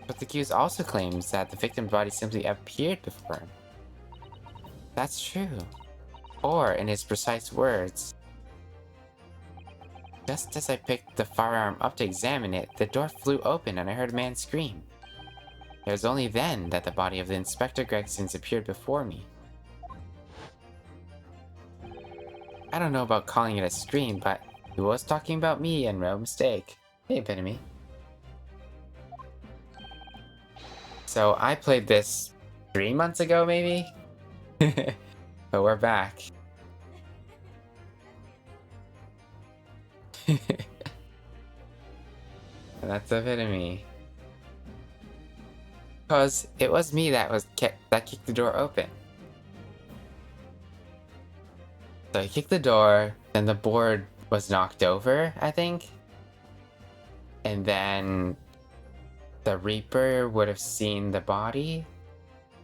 But the accused also claims that the victim's body simply appeared before him. That's true. Or, in his precise words, just as I picked the firearm up to examine it, the door flew open and I heard a man scream. It was only then that the body of the Inspector Gregsons appeared before me. I don't know about calling it a scream, but he was talking about me and no mistake. Hey, Epitome. So I played this 3 months ago, maybe? But we're back. And that's Epitome. Because it was me that kicked the door open. So I kicked the door, then the board was knocked over, I think. And then the Reaper would have seen the body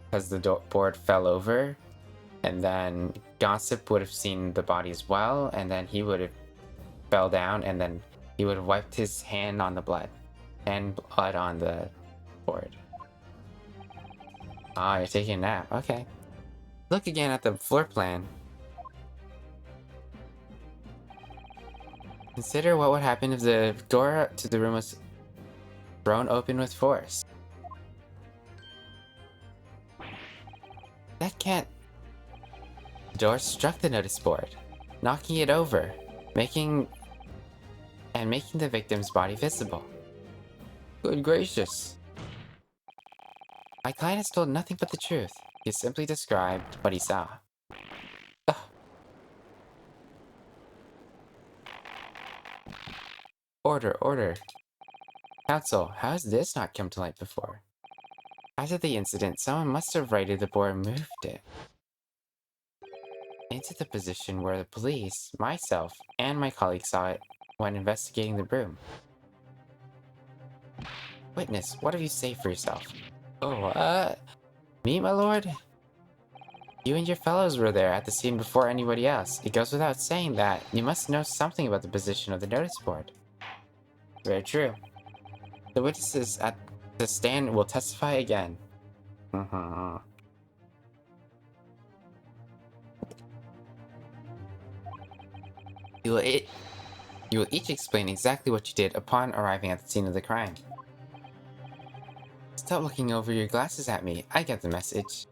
because the board fell over. And then Gossip would have seen the body as well, and then he would have fell down, and then he would have wiped his hand on the blood. And blood on the board. Ah, you're taking a nap. Okay. Look again at the floor plan. Consider what would happen if the door to the room was thrown open with force. That can't... The door struck the notice board, knocking it over, making the victim's body visible. Good gracious. My client has told nothing but the truth. He simply described what he saw. Ugh. Order, order. Counsel, how has this not come to light before? After the incident, someone must have righted the board and moved it into the position where the police, myself, and my colleague saw it when investigating the room. Witness, what have you say for yourself? Oh, me, my lord? You and your fellows were there at the scene before anybody else. It goes without saying that you must know something about the position of the notice board. Very true. The witnesses at the stand will testify again. You will each explain exactly what you did upon arriving at the scene of the crime. Stop looking over your glasses at me. I get the message.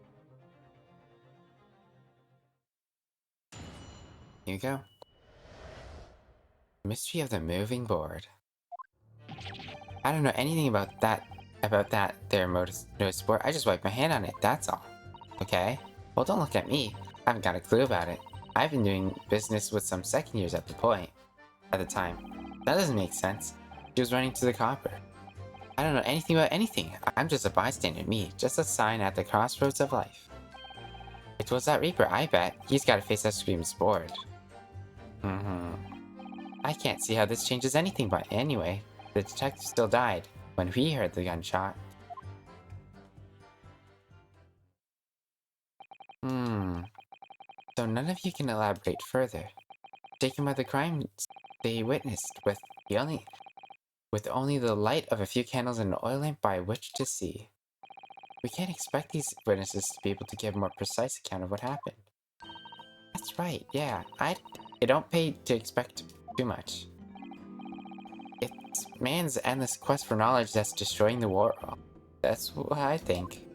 Here you go. Mystery of the moving board. I don't know anything about that there notice board. I just wiped my hand on it, that's all. Okay? Well, don't look at me. I haven't got a clue about it. I've been doing business with some second years at the time. That doesn't make sense. She was running to the copper. I don't know anything about anything. I'm just a bystander, me. Just a sign at the crossroads of life. It was that Reaper, I bet. He's gotta face that Scream's board. I can't see how this changes anything, but anyway, the detective still died when we heard the gunshot. So none of you can elaborate further. Taken by the crimes they witnessed with only the light of a few candles and an oil lamp by which to see. We can't expect these witnesses to be able to give a more precise account of what happened. That's right, yeah. It don't pay to expect too much. It's man's endless quest for knowledge that's destroying the world. That's what I think.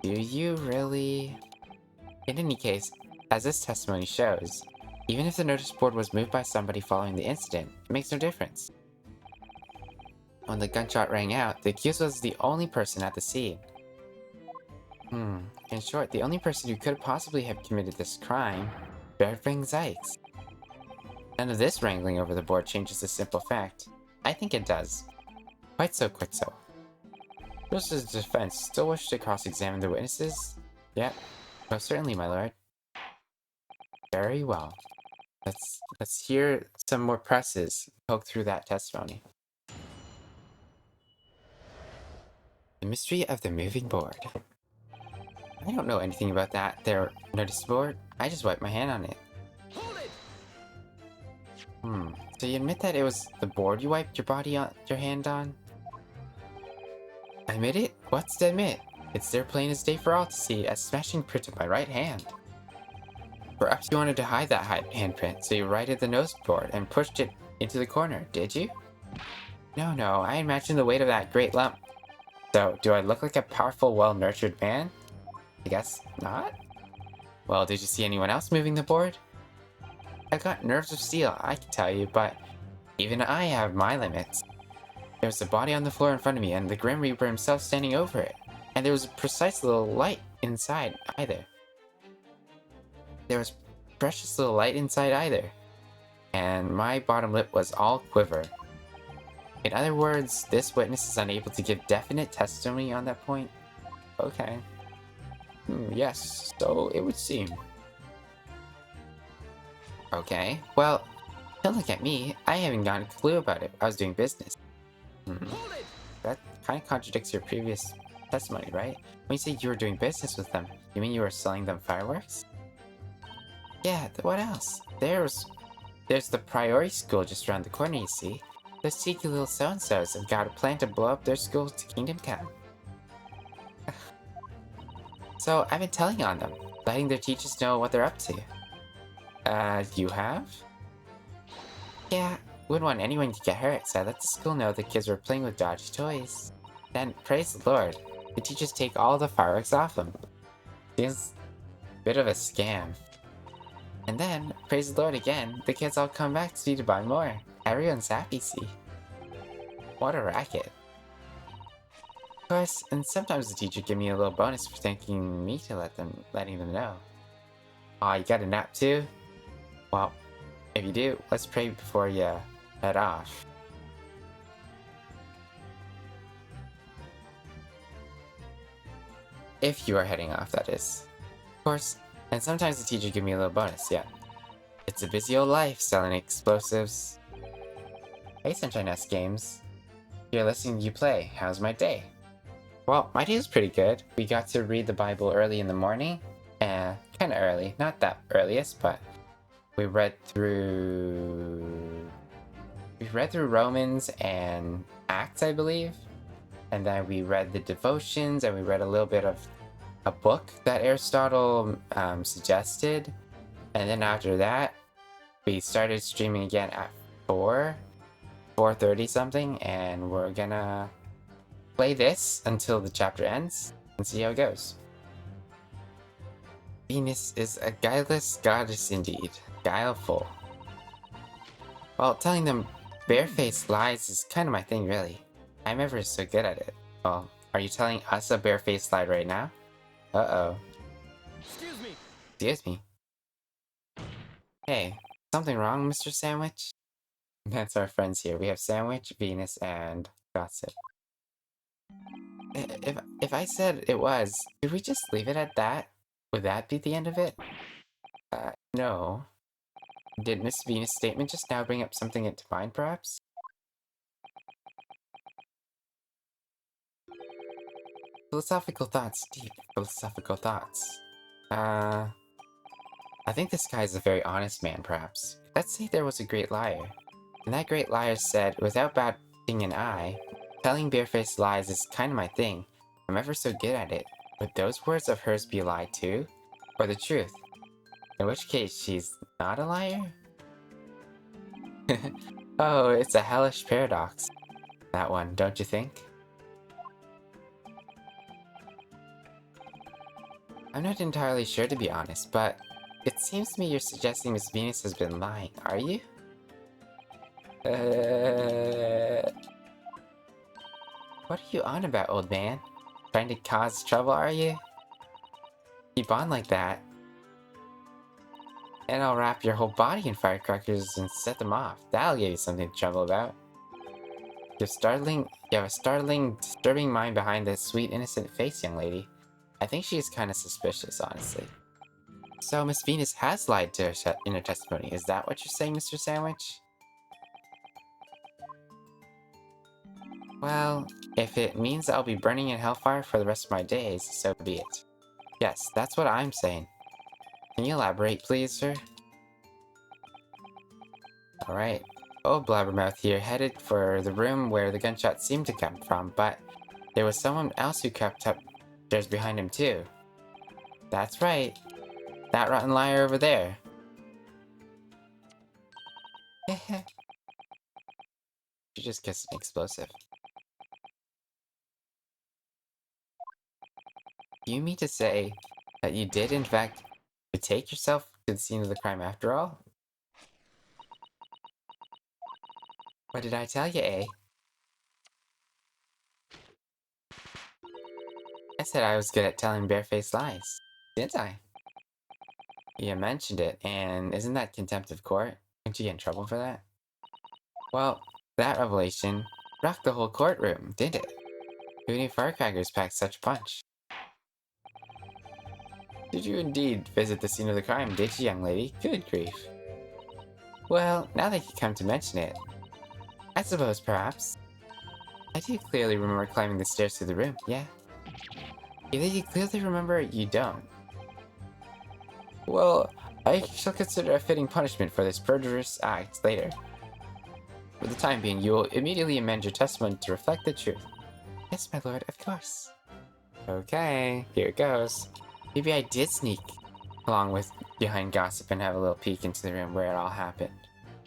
Do you really? In any case, as this testimony shows, even if the notice board was moved by somebody following the incident, it makes no difference. When the gunshot rang out, the accused was the only person at the scene. In short, the only person who could possibly have committed this crime, Fairbanks Zikes. None of this wrangling over the board changes the simple fact. I think it does. Quite so, quite so. Does the defense still wish to cross-examine the witnesses? Yep. Most certainly, my lord. Very well. Let's hear some more presses poke through that testimony. The mystery of the moving board. I don't know anything about that there notice board. I just wiped my hand on it. So you admit that it was the board you wiped your hand on? Admit it? What's to admit? It's there plain as day for all to see, a smashing print of my right hand. Perhaps you wanted to hide that handprint, so you righted the nose board and pushed it into the corner, did you? No, I imagined the weight of that great lump. So, do I look like a powerful, well-nurtured man? I guess not? Well, did you see anyone else moving the board? I've got nerves of steel, I can tell you, but even I have my limits. There was a body on the floor in front of me, and the Grim Reaper himself standing over it. And there was a precise little light inside either. And my bottom lip was all quiver. In other words, this witness is unable to give definite testimony on that point. Okay. Yes, so it would seem. Okay, well, don't look at me. I haven't got a clue about it. I was doing business. That kind of contradicts your previous testimony, right? When you say you were doing business with them, you mean you were selling them fireworks? Yeah, what else? There's the Priori School just around the corner, you see. Those cheeky little so-and-sos have got a plan to blow up their school to Kingdom Come. So I've been telling on them, letting their teachers know what they're up to. You have? Yeah, wouldn't want anyone to get hurt, so I let the school know the kids were playing with dodgy toys. Then, praise the Lord, the teachers take all the fireworks off them. Seems a bit of a scam. And then, praise the Lord again, the kids all come back to buy more. Everyone's happy, see? What a racket. Of course, and sometimes the teacher give me a little bonus for thanking me to letting them know. Aw, you got a nap too? Well, if you do, let's pray before you head off. If you are heading off, that is. Of course, and sometimes the teacher give me a little bonus, yeah. It's a busy old life selling explosives. Hey, Sunshine S Games. You're listening to you play. How's my day? Well, my day was pretty good. We got to read the Bible early in the morning. Kinda early. Not that earliest, but we read through Romans and Acts, I believe. And then we read the devotions, and we read a little bit of a book that Aristotle suggested. And then after that, we started streaming again at 4:30 something, and we're gonna play this until the chapter ends and see how it goes. Venus is a guileless goddess indeed, guileful. Well, telling them barefaced lies is kind of my thing, really. I'm ever so good at it. Well, are you telling us a barefaced lie right now? Uh-oh. Excuse me. Hey, something wrong, Mr. Sandwich? That's our friends here. We have Sandwich, Venus, and Gossip. If I said it was, could we just leave it at that? Would that be the end of it? No. Did Miss Venus' statement just now bring up something into mind, perhaps? Philosophical thoughts, deep philosophical thoughts. I think this guy is a very honest man, perhaps. Let's say there was a great liar. And that great liar said, without batting an eye, telling barefaced lies is kind of my thing. I'm ever so good at it. Would those words of hers be a lie too? Or the truth? In which case, she's not a liar? Oh, it's a hellish paradox. That one, don't you think? I'm not entirely sure, to be honest, but it seems to me you're suggesting Miss Venus has been lying, are you? What are you on about, old man? Trying to cause trouble, are you? Keep on like that. and I'll wrap your whole body in firecrackers and set them off. That'll give you something to trouble about. You have a startling, disturbing mind behind this sweet, innocent face, young lady. I think she's kind of suspicious, honestly. So Miss Venus has lied to her in her testimony. Is that what you're saying, Mr. Sandwich? Well, if it means I'll be burning in hellfire for the rest of my days, so be it. Yes, that's what I'm saying. Can you elaborate, please, sir? Alright. Old Blabbermouth here headed for the room where the gunshots seemed to come from, but there was someone else who crept upstairs behind him, too. That's right. That rotten liar over there. She just kissed an explosive. Do you mean to say that you did, in fact, take yourself to the scene of the crime after all? What did I tell you, eh? I said I was good at telling barefaced lies, didn't I? You mentioned it, and isn't that contempt of court? Didn't you get in trouble for that? Well, that revelation rocked the whole courtroom, didn't it? Who knew firecrackers packed such punch? Did you indeed visit the scene of the crime, did you, young lady? Good grief. Well, now that you come to mention it, I suppose perhaps. I do clearly remember climbing the stairs to the room, yeah? Either you clearly remember or you don't. Well, I shall consider a fitting punishment for this perjurious act later. For the time being, you will immediately amend your testimony to reflect the truth. Yes, my lord, of course. Okay, here it goes. Maybe I did sneak along with behind gossip and have a little peek into the room where it all happened.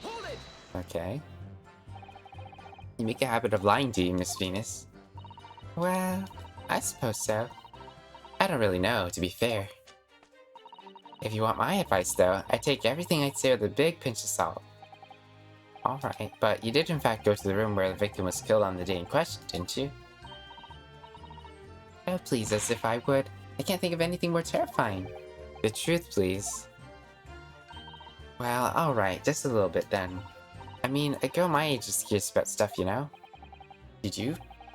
Hold it! Okay. You make a habit of lying, do you, Miss Venus? Well, I suppose so. I don't really know, to be fair. If you want my advice, though, I take everything I say with a big pinch of salt. Alright, but you did in fact go to the room where the victim was killed on the day in question, didn't you? Oh, please, as if I would. I can't think of anything more terrifying. The truth, please. Well, alright, just a little bit then. I mean, a girl my age is curious about stuff, you know? Did you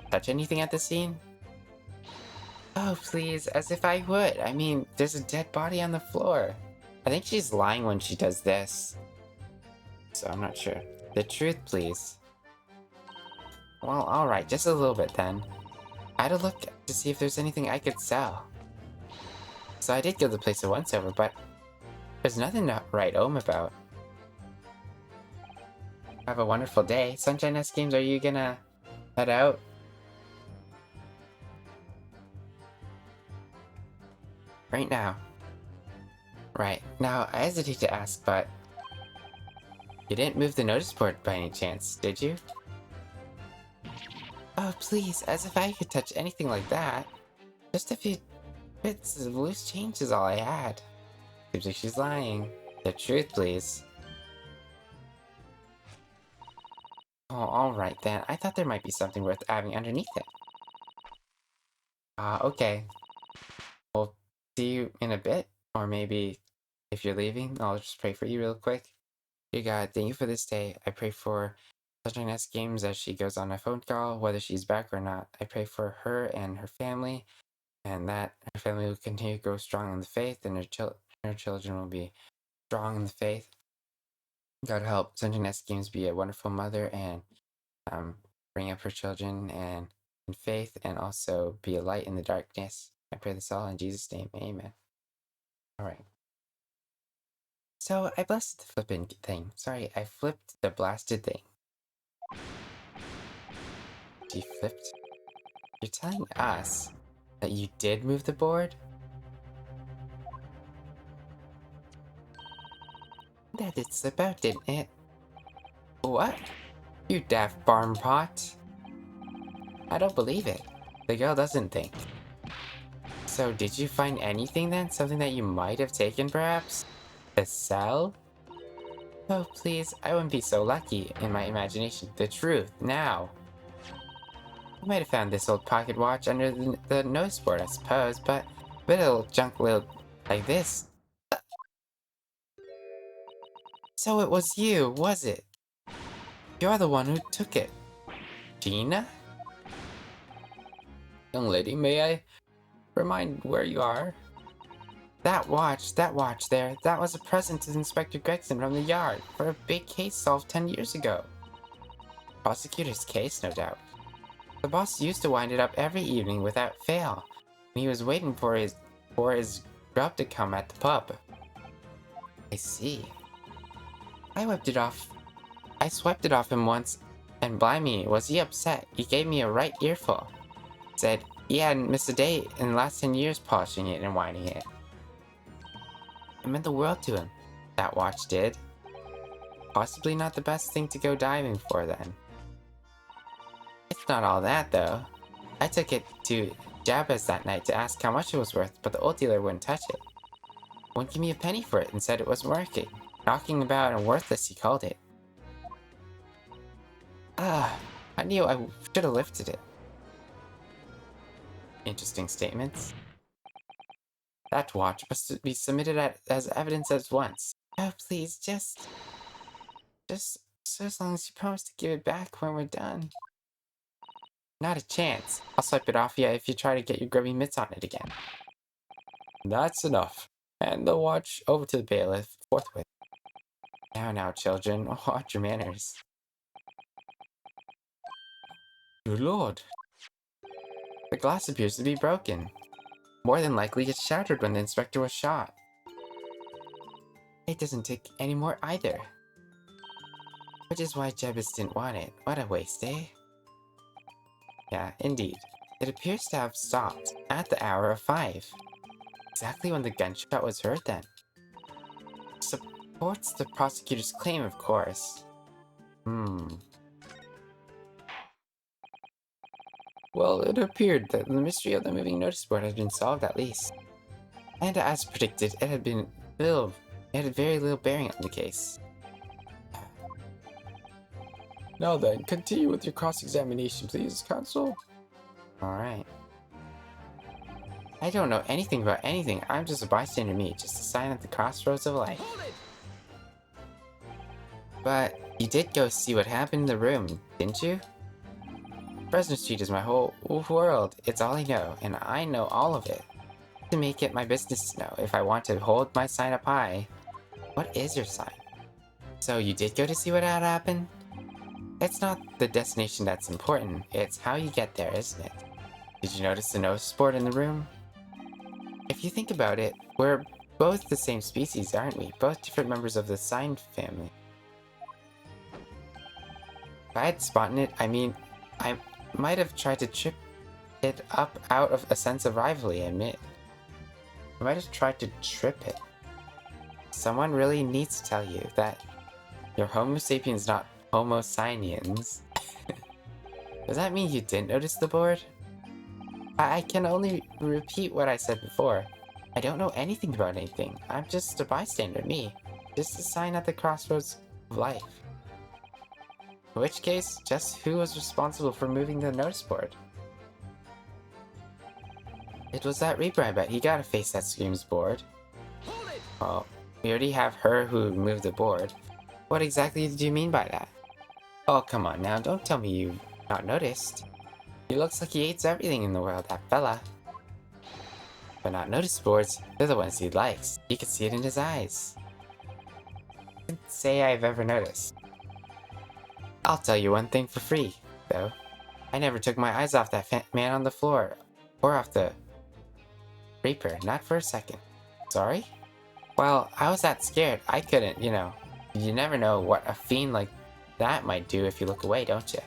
touch anything at the scene? Oh, please, as if I would. I mean, there's a dead body on the floor. I think she's lying when she does this. So I'm not sure. The truth, please. Well, alright, just a little bit then. I had to look to see if there's anything I could sell. So I did give the place a once-over, but there's nothing to write home about. Have a wonderful day. Sunshine S Games, are you gonna head out? Right now. Right. Now, I hesitate to ask, but you didn't move the notice board by any chance, did you? Oh, please, as if I could touch anything like that. Just a few bits of loose change is all I had. Seems like she's lying. The truth, please. Oh, alright then. I thought there might be something worth having underneath it. Okay. We'll see you in a bit. Or maybe, if you're leaving, I'll just pray for you real quick. Dear God, thank you for this day. I pray for Sunshine S Games as she goes on a phone call, whether she's back or not. I pray for her and her family, and that her family will continue to grow strong in the faith, and her children will be strong in the faith. God help Sunshine S Games be a wonderful mother and bring up her children and in faith, and also be a light in the darkness. I pray this all in Jesus' name. Amen. Alright. So I blasted the flippin' thing. Sorry, I flipped the blasted thing. You flipped? You're telling us that you did move the board? That did slip out, didn't it? What? You daft barn pot. I don't believe it. The girl doesn't think. So did you find anything then? Something that you might have taken, perhaps? To sell? Oh, please, I wouldn't be so lucky in my imagination. The truth, now. You might have found this old pocket watch under the notice board, I suppose, but little junk little like this. So it was you, was it? You're the one who took it. Gina? Young lady, may I remind where you are? That watch there, that was a present to Inspector Gregson from the yard for a big case solved 10 years ago. Prosecutor's case, no doubt. The boss used to wind it up every evening without fail, and he was waiting for his grub to come at the pub. I see. I wiped it off. I swiped it off him once, and blimey, was he upset. He gave me a right earful. Said he hadn't missed a day in the last 10 years polishing it and winding it. It meant the world to him. That watch did. Possibly not the best thing to go diving for then. It's not all that though. I took it to Jabez that night to ask how much it was worth, but the old dealer wouldn't touch it. Wouldn't give me a penny for it and said it wasn't working. Knocking about and worthless, he called it. I knew I should have lifted it. Interesting statements. That watch must be submitted as evidence at once. Oh, please, just so as long as you promise to give it back when we're done. Not a chance. I'll swipe it off you if you try to get your grubby mitts on it again. That's enough. Hand the watch over to the bailiff forthwith. Now, children, watch your manners. Good lord. The glass appears to be broken. More than likely, it shattered when the inspector was shot. It doesn't tick anymore either. Which is why Jebus didn't want it. What a waste, eh? Yeah, indeed. It appears to have stopped at the hour of 5. Exactly when the gunshot was heard then. Supports the prosecutor's claim, of course. Well, it appeared that the mystery of the moving notice board had been solved at least. And as predicted, it had very little bearing on the case. Now then, continue with your cross-examination, please, counsel. Alright. I don't know anything about anything. I'm just a bystander me, just a sign at the crossroads of life. But you did go see what happened in the room, didn't you? Fresno Street is my whole world. It's all I know, and I know all of it. To make it my business to know if I want to hold my sign up high. What is your sign? So you did go to see what had happened? It's not the destination that's important, it's how you get there, isn't it? Did you notice the notice board in the room? If you think about it, we're both the same species, aren't we? Both different members of the sign family. If I had spotted it, I mean, I might have tried to trip it up out of a sense of rivalry, I admit. I might have tried to trip it. Someone really needs to tell you that you're Homo sapiens, not Homo science. Does that mean you didn't notice the board? I can only repeat what I said before. I don't know anything about anything. I'm just a bystander, me. Just a sign at the crossroads of life. In which case, just who was responsible for moving the notice board? It was that Reaper, I bet. He got a face that screams board. Well, we already have her who moved the board. What exactly did you mean by that? Oh, come on now, don't tell me you've not noticed. He looks like he hates everything in the world, that fella. But not notice boards, they're the ones he likes. You can see it in his eyes. I can't say I've ever noticed. I'll tell you one thing for free, though. I never took my eyes off that man on the floor, or off the Reaper, not for a second. Sorry? Well, I was that scared, I couldn't, you know. You never know what a fiend like that might do if you look away, don't you?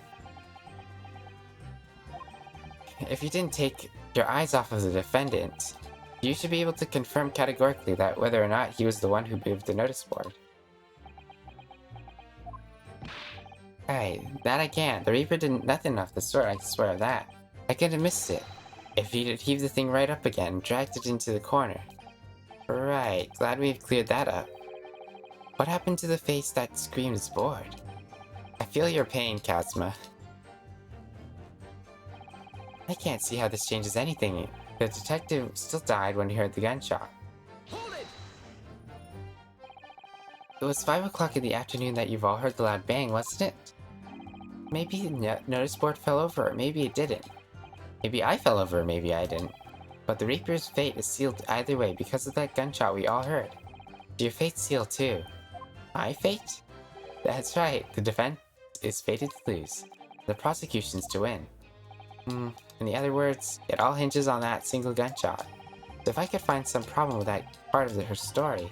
If you didn't take your eyes off of the defendant, you should be able to confirm categorically that whether or not he was the one who moved the notice board. Hey, that I can. The Reaper did nothing of the sort, I swear of that. I could have missed it. If he'd have heaved the thing right up again and dragged it into the corner. Right, glad we've cleared that up. What happened to the face that screams bored? I feel your pain, Kazuma. I can't see how this changes anything. The detective still died when he heard the gunshot. It was 5 o'clock in the afternoon that you've all heard the loud bang, wasn't it? Maybe the notice board fell over, or maybe it didn't. Maybe I fell over, or maybe I didn't. But the Reaper's fate is sealed either way because of that gunshot we all heard. Your fate's sealed too. My fate? That's right, the defense is fated to lose. The prosecution's to win. In the other words, it all hinges on that single gunshot. So if I could find some problem with that part of her story,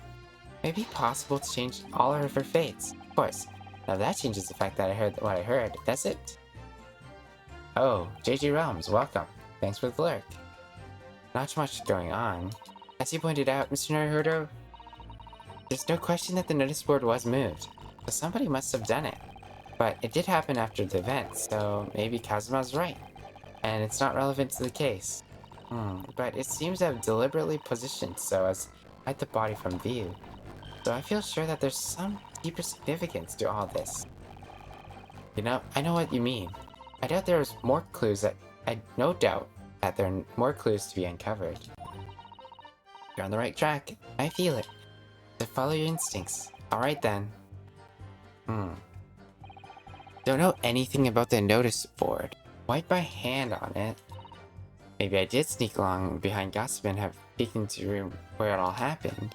it may be possible to change all of her fates. Of course, now that changes the fact that I heard what I heard, does it? Oh, JG Realms, welcome. Thanks for the lurk. Not much going on. As you pointed out, Mr. Naruto, there's no question that the notice board was moved, so somebody must have done it. But it did happen after the event, so maybe Kazuma's right. And it's not relevant to the case. But it seems to have deliberately positioned so as to hide the body from view. So I feel sure that there's some deeper significance to all this. You know, I know what you mean. I doubt there's more clues that no doubt that there are more clues to be uncovered. You're on the right track. I feel it. So follow your instincts. Alright then. Don't know anything about the notice board. Wipe my hand on it. Maybe I did sneak along behind gossip and have peeked into the room where it all happened.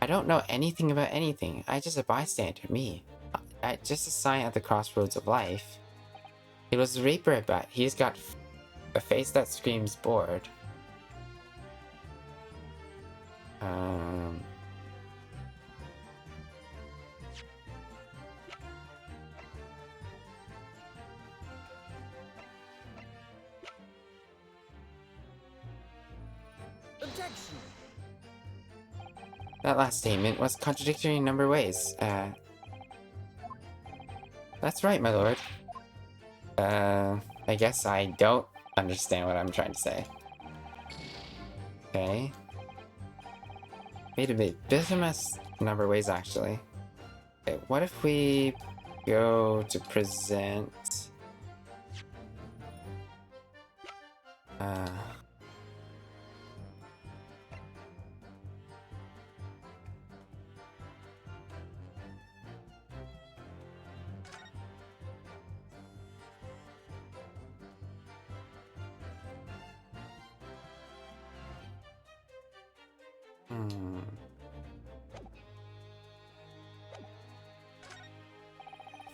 I don't know anything about anything. I just a bystander, me. Just a sign at the crossroads of life. It was the Reaper, I bet. He's got a face that screams bored. Objection! That last statement was contradictory in a number of ways. That's right, my lord. I guess I don't understand what I'm trying to say. Okay. Wait a bit. There's a mess in a number of ways, actually. Okay, what if we go to present...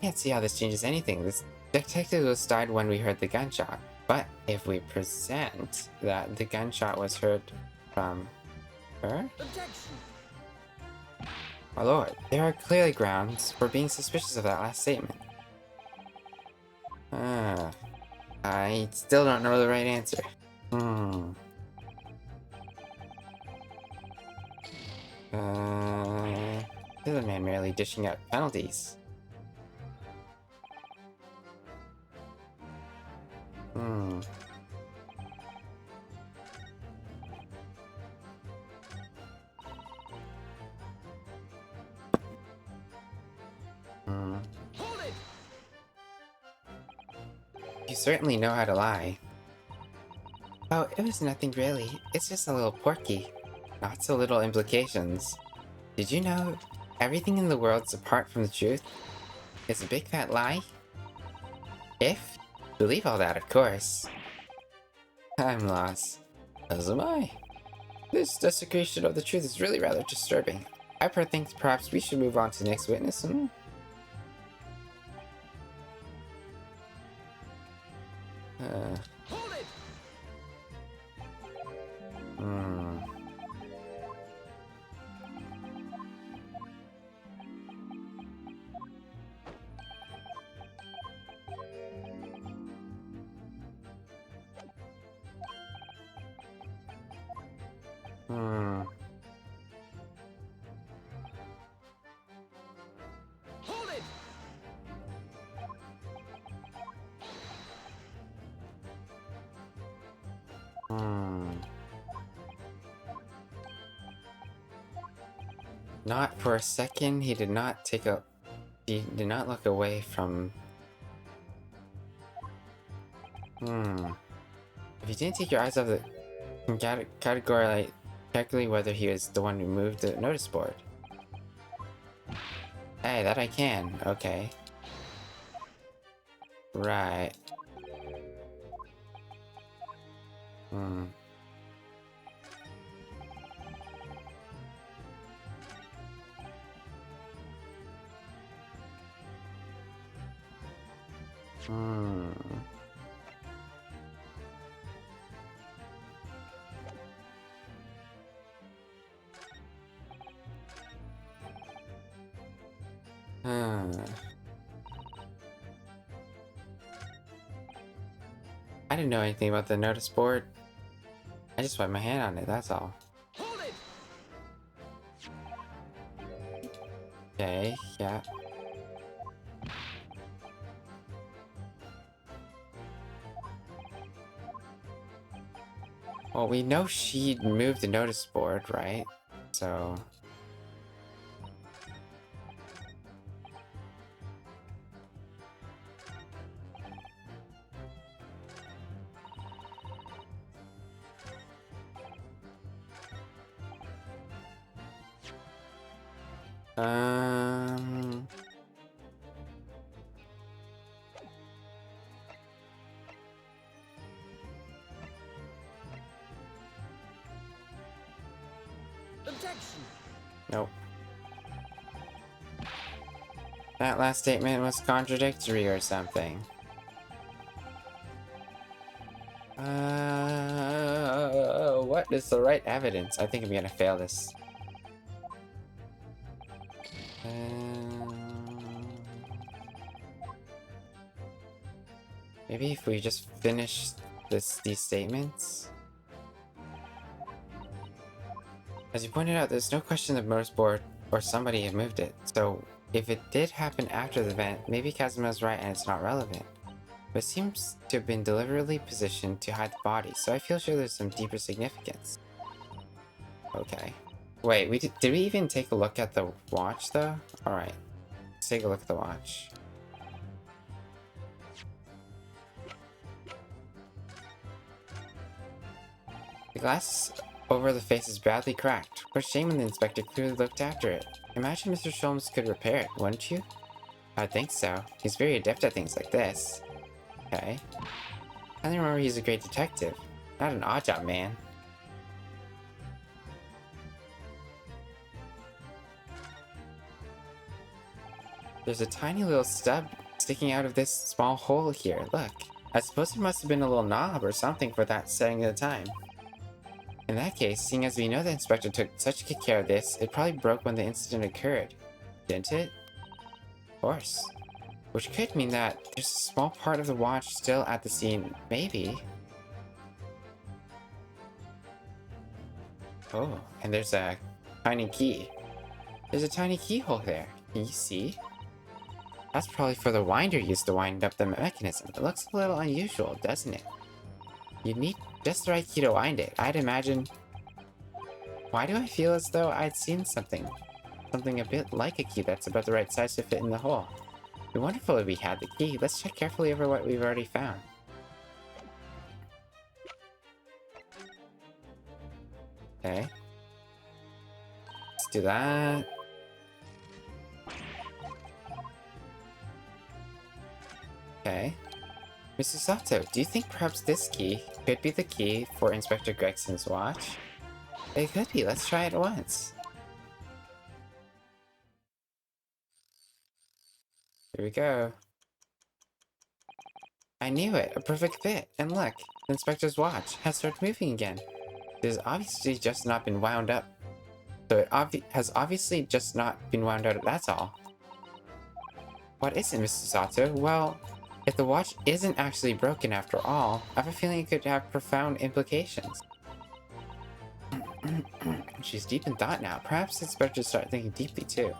Can't see how this changes anything. This detective was died when we heard the gunshot. But if we present that the gunshot was heard from her? Objection! My lord, there are clearly grounds for being suspicious of that last statement. I still don't know the right answer. The man merely dishing out penalties. Hold it! You certainly know how to lie. Oh, it was nothing really. It's just a little porky. Not so little implications. Did you know everything in the world's apart from the truth is a big fat lie? If you believe all that, of course. I'm lost. As am I. This desecration of the truth is really rather disturbing. I think perhaps we should move on to the next witness, Hold it! Hold it! Not for a second, he did not look away from... If you didn't take your eyes off the... Categorically whether he was the one who moved the notice board. Hey, that I can. Okay. Right. Hmm. Hmm. Hmm. I didn't know anything about the notice board. I just wiped my hand on it, that's all. Hold it! Okay, yeah. Well, we know she moved the notice board, right? So... Um... Objection! Nope. That last statement was contradictory or something. What is the right evidence? I think I'm gonna fail this. Maybe if we just finish these statements? As you pointed out, there's no question the motorsport or somebody had moved it. So if it did happen after the event, maybe Kazuma's right and it's not relevant. But it seems to have been deliberately positioned to hide the body, so I feel sure there's some deeper significance. Okay. Wait, did we even take a look at the watch though? Alright. Let's take a look at the watch. The glass over the face is badly cracked. What a shame when the inspector clearly looked after it. Imagine Mr. Sholmes could repair it, wouldn't you? I'd think so. He's very adept at things like this. Okay. I remember he's a great detective. Not an odd-job man. There's a tiny little stub sticking out of this small hole here. Look. I suppose it must have been a little knob or something for that setting at the time. In that case, seeing as we know the inspector took such good care of this, it probably broke when the incident occurred. Didn't it? Of course. Which could mean that there's a small part of the watch still at the scene. Maybe. Oh, and there's a tiny key. There's a tiny keyhole there. Can you see? That's probably for the winder used to wind up the mechanism. It looks a little unusual, doesn't it? You'd need just the right key to wind it. I'd imagine... Why do I feel as though I'd seen something? Something a bit like a key that's about the right size to fit in the hole. It'd be wonderful if we had the key. Let's check carefully over what we've already found. Okay. Let's do that. Okay. Mrs. Sato, do you think perhaps this key could be the key for Inspector Gregson's watch? It could be. Let's try it once. Here we go. I knew it. A perfect fit. And look, the Inspector's watch has started moving again. It has obviously just not been wound up. So it has obviously just not been wound up, that's all. What is it, Mrs. Sato? Well, if the watch isn't actually broken after all, I have a feeling it could have profound implications. She's deep in thought now. Perhaps it's better to start thinking deeply too.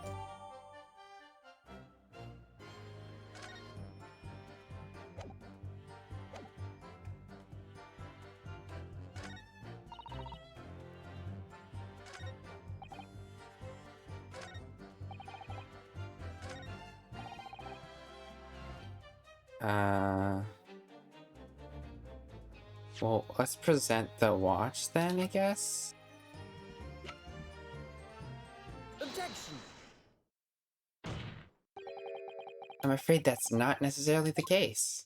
Well, let's present the watch then, I guess? Objection! I'm afraid that's not necessarily the case.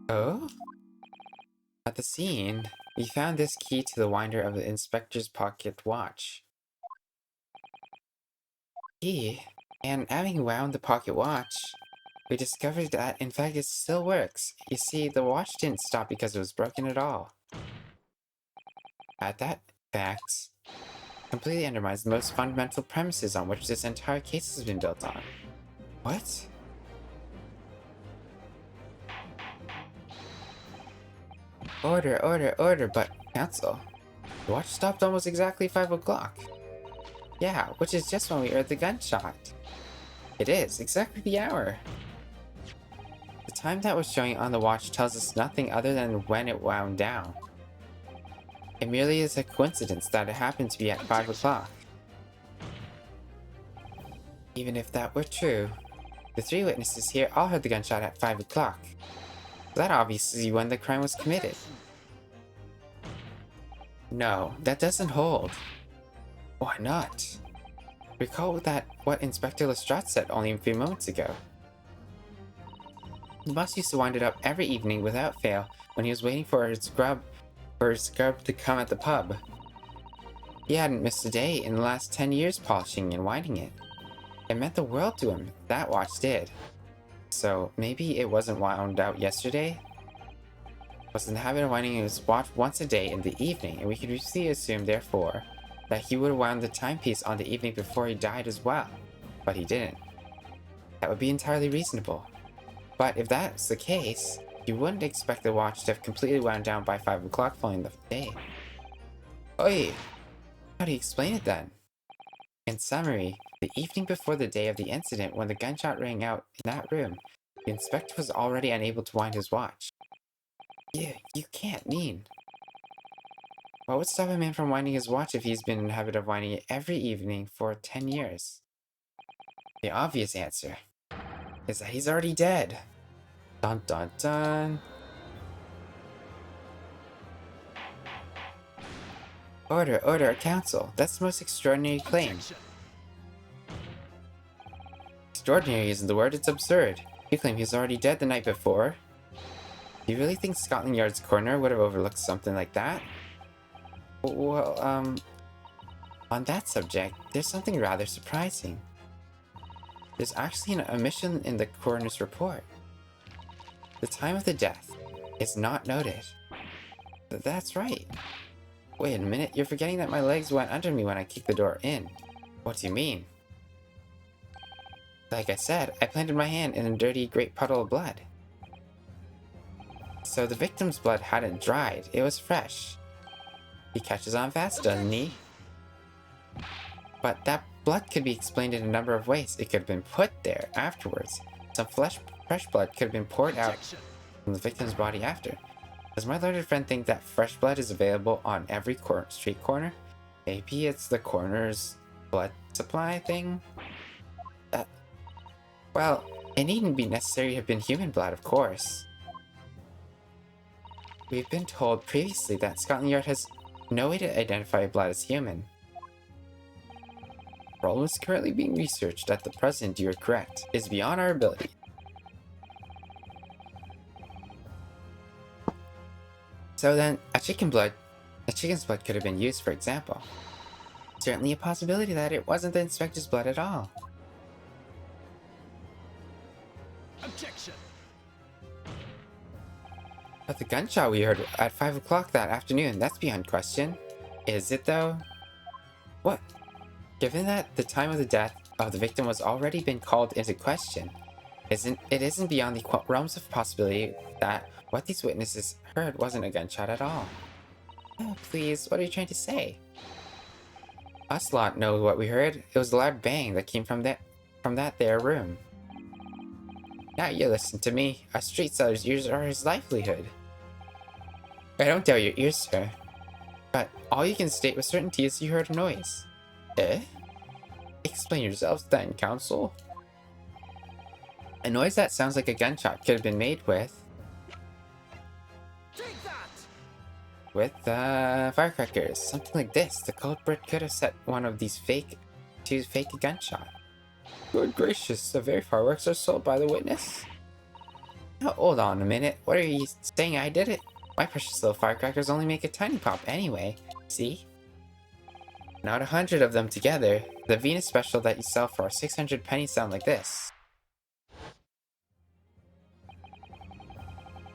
Oh? At the scene, we found this key to the winder of the inspector's pocket watch. Key? And having wound the pocket watch, we discovered that in fact it still works. You see, the watch didn't stop because it was broken at all. At that fact, completely undermines the most fundamental premises on which this entire case has been built on. What? Order, order, order, but Council, the watch stopped almost exactly 5 o'clock. Yeah, which is just when we heard the gunshot. It is, exactly the hour. The time that was showing on the watch tells us nothing other than when it wound down. It merely is a coincidence that it happened to be at 5 o'clock. Even if that were true, the 3 witnesses here all heard the gunshot at 5 o'clock. That obviously when the crime was committed. No, that doesn't hold. Why not? Recall that what Inspector Lestrade said only a few moments ago. The boss used to wind it up every evening without fail when he was waiting for his scrub to come at the pub. He hadn't missed a day in the last 10 years polishing and winding it. It meant the world to him, that watch did. So maybe it wasn't wound out yesterday? Was in the habit of winding his watch once a day in the evening, and we could reasonably assume, therefore, that he would have wound the timepiece on the evening before he died as well. But he didn't. That would be entirely reasonable. But if that's the case, you wouldn't expect the watch to have completely wound down by 5 o'clock following the day. Oi! How do you explain it then? In summary, the evening before the day of the incident when the gunshot rang out in that room, the inspector was already unable to wind his watch. You can't mean. What would stop a man from winding his watch if he's been in the habit of winding it every evening for 10 years? The obvious answer is that he's already dead. Dun dun dun. Order, order, council. That's the most extraordinary claim. Objection. Extraordinary isn't the word, it's absurd. You claim he was already dead the night before. Do you really think Scotland Yard's coroner would have overlooked something like that? Well, on that subject, there's something rather surprising. There's actually an omission in the coroner's report. The time of the death is not noted. That's right. Wait a minute, you're forgetting that my legs went under me when I kicked the door in. What do you mean? Like I said, I planted my hand in a dirty, great puddle of blood. So the victim's blood hadn't dried, it was fresh. He catches on fast, doesn't he? But that blood could be explained in a number of ways. It could have been put there afterwards. Some fresh blood could have been poured out Objection. from the victim's body after. Does my learned friend think that fresh blood is available on every street corner? Maybe it's the coroner's blood supply thing? Well, it needn't be necessary to have been human blood, of course. We've been told previously that Scotland Yard has no way to identify blood as human. The problem is currently being researched. At the present, you are correct. It is beyond our ability. So then, a chicken's blood could have been used, for example. Certainly a possibility that it wasn't the inspector's blood at all. Objection. But the gunshot we heard at 5 o'clock that afternoon, that's beyond question. Is it though? What? Given that the time of the death of the victim was already been called into question, it isn't beyond the realms of possibility that what these witnesses heard wasn't a gunshot at all. Oh, please, what are you trying to say? Us lot know what we heard. It was a loud bang that came from that there room. Now you listen to me. A street seller's ears are his livelihood. I don't doubt your ears, sir. But all you can state with certainty is you heard a noise. Eh? Explain yourselves then, counsel. A noise that sounds like a gunshot could have been made with Take that. Firecrackers. Something like this. The culprit could have set one of these to fake a gunshot. Good gracious, the very fireworks are sold by the witness? Now, hold on a minute. What are you saying I did it? My precious little firecrackers only make a tiny pop anyway. See? Not 100 of them together. The Venus special that you sell for 600 pennies sound like this.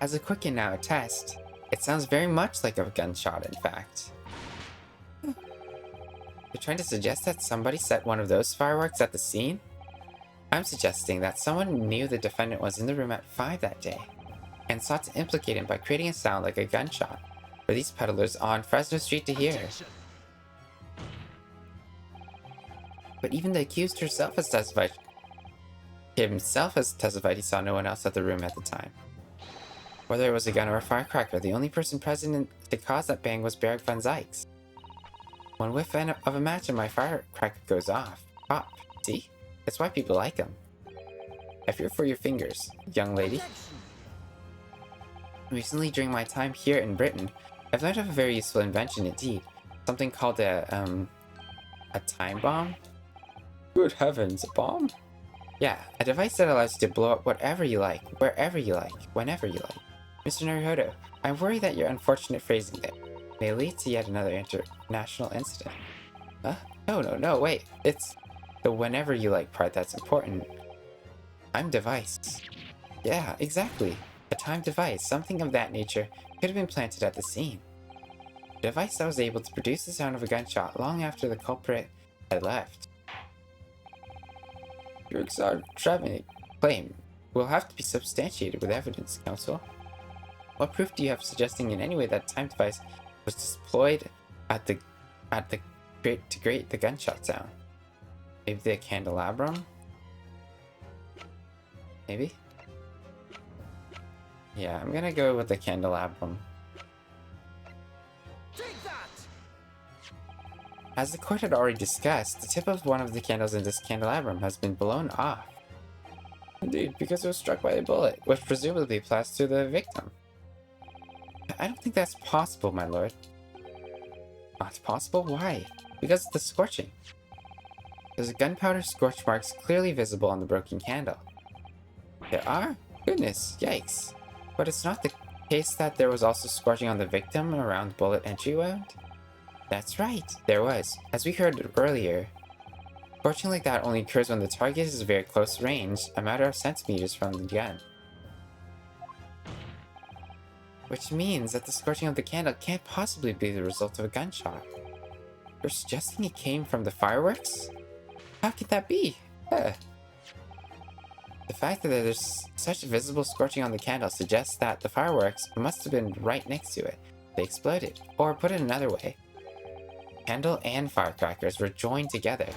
As a quick and now a test, it sounds very much like a gunshot, in fact. You're trying to suggest that somebody set one of those fireworks at the scene? I'm suggesting that someone knew the defendant was in the room at 5 that day, and sought to implicate him by creating a sound like a gunshot, for these peddlers on Fresno Street to hear. Objection. But even the accused himself has testified he saw no one else at the room at the time. Whether it was a gun or a firecracker, the only person present to cause that bang was Berg van Zykes. One whiff of a match and my firecracker goes off. Pop. See? That's why people like them. I fear for your fingers, young lady. Objection. Recently, during my time here in Britain, I've learned of a very useful invention indeed. Something called a time bomb? Good heavens, a bomb? Yeah, a device that allows you to blow up whatever you like, wherever you like, whenever you like. Mr. Naruhodo, I'm worried that your unfortunate phrasing there may lead to yet another international incident. Huh? No, wait. It's the whenever you like part that's important. I'm device. Yeah, exactly. A time device, something of that nature, could have been planted at the scene. A device that was able to produce the sound of a gunshot long after the culprit had left. Your extravagant Claim will have to be substantiated with evidence, counsel. What proof do you have suggesting in any way that time device was deployed to create the gunshot sound? Maybe the candelabrum? Maybe? Yeah, I'm gonna go with the candelabrum. Take that! As the court had already discussed, the tip of one of the candles in this candelabrum has been blown off. Indeed, because it was struck by a bullet. Which presumably passed through the victim. I don't think that's possible, my lord. Not possible? Why? Because of the scorching. There's gunpowder scorch marks clearly visible on the broken candle. There are? Goodness, yikes. But it's not the case that there was also scorching on the victim around the bullet entry wound? That's right, there was. As we heard earlier, scorching like that only occurs when the target is very close range, a matter of centimeters from the gun. Which means that the scorching of the candle can't possibly be the result of a gunshot. You're suggesting it came from the fireworks? How could that be? The fact that there's such visible scorching on the candle suggests that the fireworks must have been right next to it. They exploded. Or put it another way, candle and firecrackers were joined together.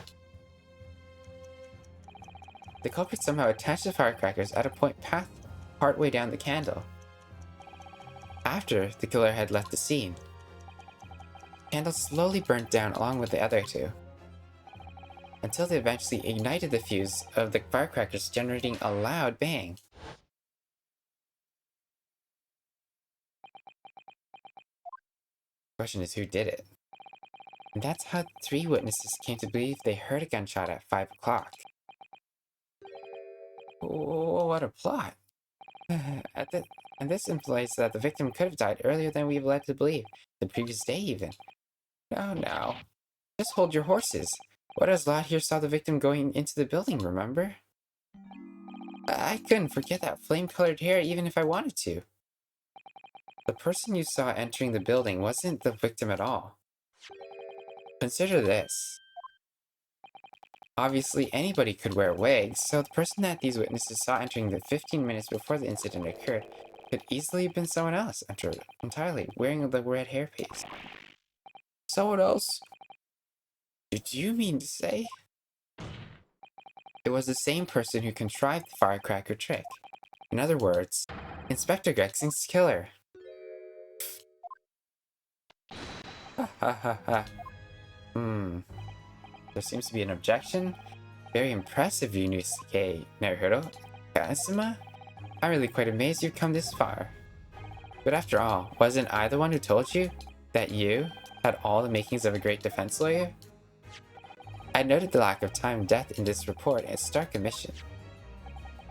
The culprit somehow attached the firecrackers at a point partway down the candle. After the killer had left the scene, the candle slowly burnt down along with the other two, until they eventually ignited the fuse of the firecrackers, generating a loud bang. The question is, who did it? And that's how 3 witnesses came to believe they heard a gunshot at 5 o'clock. Oh, what a plot. And this implies that the victim could have died earlier than we've led to believe, the previous day even. Now. Just hold your horses. What as Lot here saw the victim going into the building, remember? I couldn't forget that flame-colored hair even if I wanted to. The person you saw entering the building wasn't the victim at all. Consider this. Obviously, anybody could wear wigs, so the person that these witnesses saw entering the 15 minutes before the incident occurred could easily have been someone else entirely, wearing the red hairpiece. Someone else? Did you mean to say? It was the same person who contrived the firecracker trick. In other words, Inspector Grexing's killer. Ha ha ha ha. There seems to be an objection. Very impressive, Yunosuke Naruhodo. Kazuma? I'm really quite amazed you've come this far. But after all, wasn't I the one who told you that you had all the makings of a great defense lawyer? I noted the lack of time and death in this report as stark omission.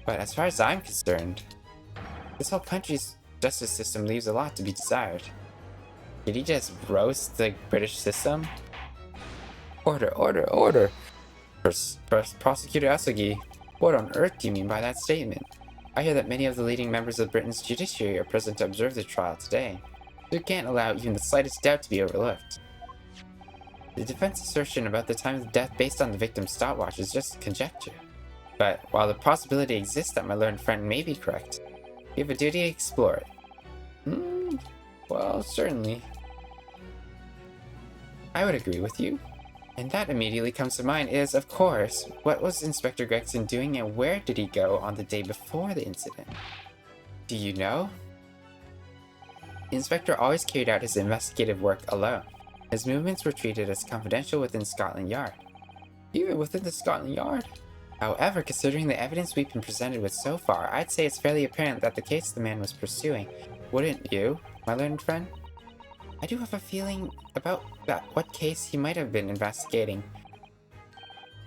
But as far as I'm concerned, this whole country's justice system leaves a lot to be desired. Did he just roast the British system? Order, order, order! Prosecutor Asugi, what on earth do you mean by that statement? I hear that many of the leading members of Britain's judiciary are present to observe the trial today. We can't allow even the slightest doubt to be overlooked. The defense assertion about the time of death based on the victim's stopwatch is just conjecture. But while the possibility exists that my learned friend may be correct, we have a duty to explore it. Well, certainly. I would agree with you. And that immediately comes to mind is, of course, what was Inspector Gregson doing and where did he go on the day before the incident? Do you know? The inspector always carried out his investigative work alone. His movements were treated as confidential within Scotland Yard. Even within the Scotland Yard? However, considering the evidence we've been presented with so far, I'd say it's fairly apparent that the case the man was pursuing. Wouldn't you, my learned friend? I do have a feeling about what case he might have been investigating.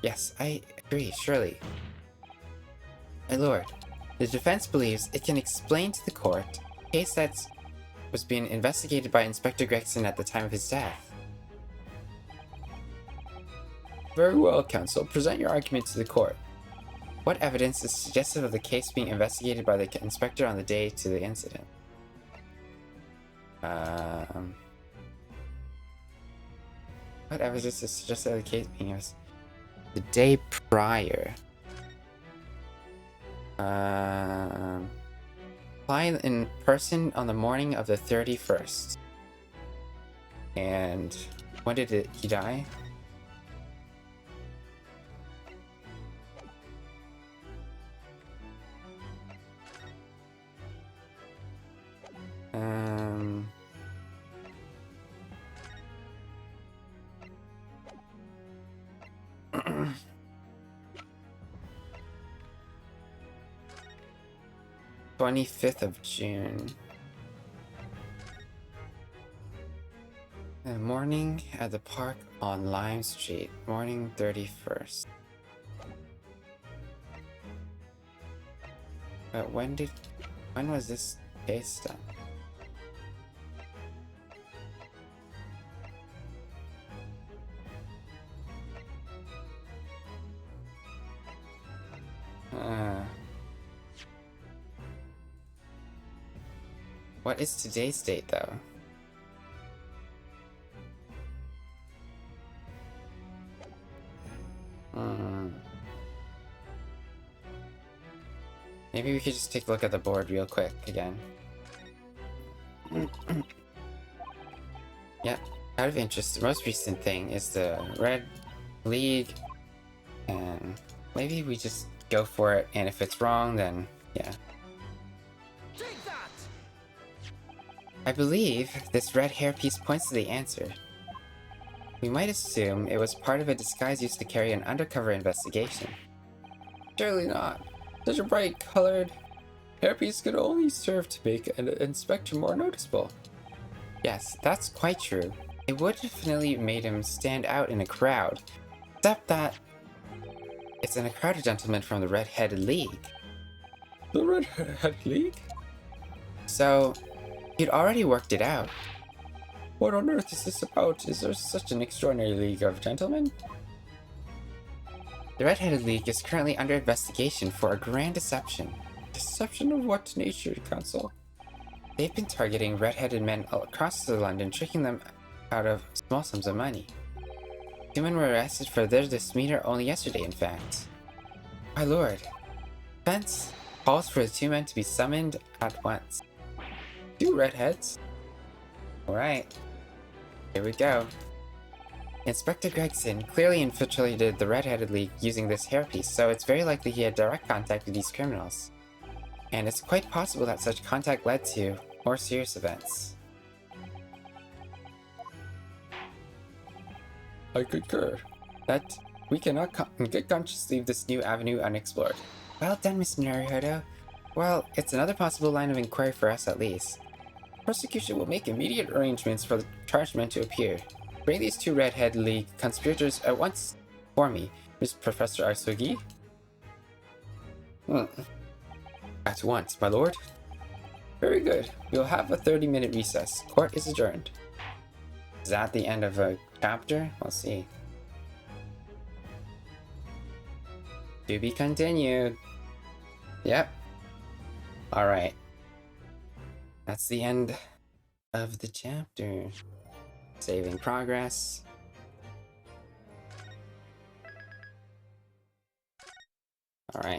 Yes, I agree, surely. My lord, the defense believes it can explain to the court a case that was being investigated by Inspector Gregson at the time of his death. Very well, counsel. Present your argument to the court. What evidence is suggestive of the case being investigated by the inspector on the day to the incident? What evidence is suggestive of the case being investigated the day prior? Applying in person on the morning of the 31st. And when did he die? June 25th. The morning at the park on Lime Street, morning 31st. But when was this case done? What is today's date, though? Maybe we could just take a look at the board real quick again. Yeah, out of interest, the most recent thing is the Red League, and maybe we just go for it, and if it's wrong, then yeah. Take that! I believe this red hairpiece points to the answer. We might assume it was part of a disguise used to carry an undercover investigation. Surely not. Such a bright colored hairpiece could only serve to make an inspector more noticeable. Yes, that's quite true. It would definitely made him stand out in a crowd, except that it's an crowded gentleman from the Red-Headed League. The Red-Headed League? So, he'd already worked it out. What on earth is this about? Is there such an extraordinary league of gentlemen? The Red-Headed League is currently under investigation for a grand deception. Deception of what nature, Council? They've been targeting red-headed men all across London, tricking them out of small sums of money. 2 men were arrested for their misdemeanor only yesterday, in fact. My lord, defense calls for the 2 men to be summoned at once. 2 redheads? Alright, here we go. Inspector Gregson clearly infiltrated the Red-Headed League using this hairpiece, so it's very likely he had direct contact with these criminals. And it's quite possible that such contact led to more serious events. I concur that we cannot in good conscience leave this new avenue unexplored. Well done, Mr. Naruhodo. Well, it's another possible line of inquiry for us at least. Prosecution will make immediate arrangements for the charged men to appear. Bring these 2 Red-Headed League conspirators at once for me, Miss Professor Asugi? At once, my lord. Very good. We'll have a 30-minute recess. Court is adjourned. Is that the end of a chapter? We'll see. To be continued. Yep. Alright. That's the end of the chapter. Saving progress. Alright.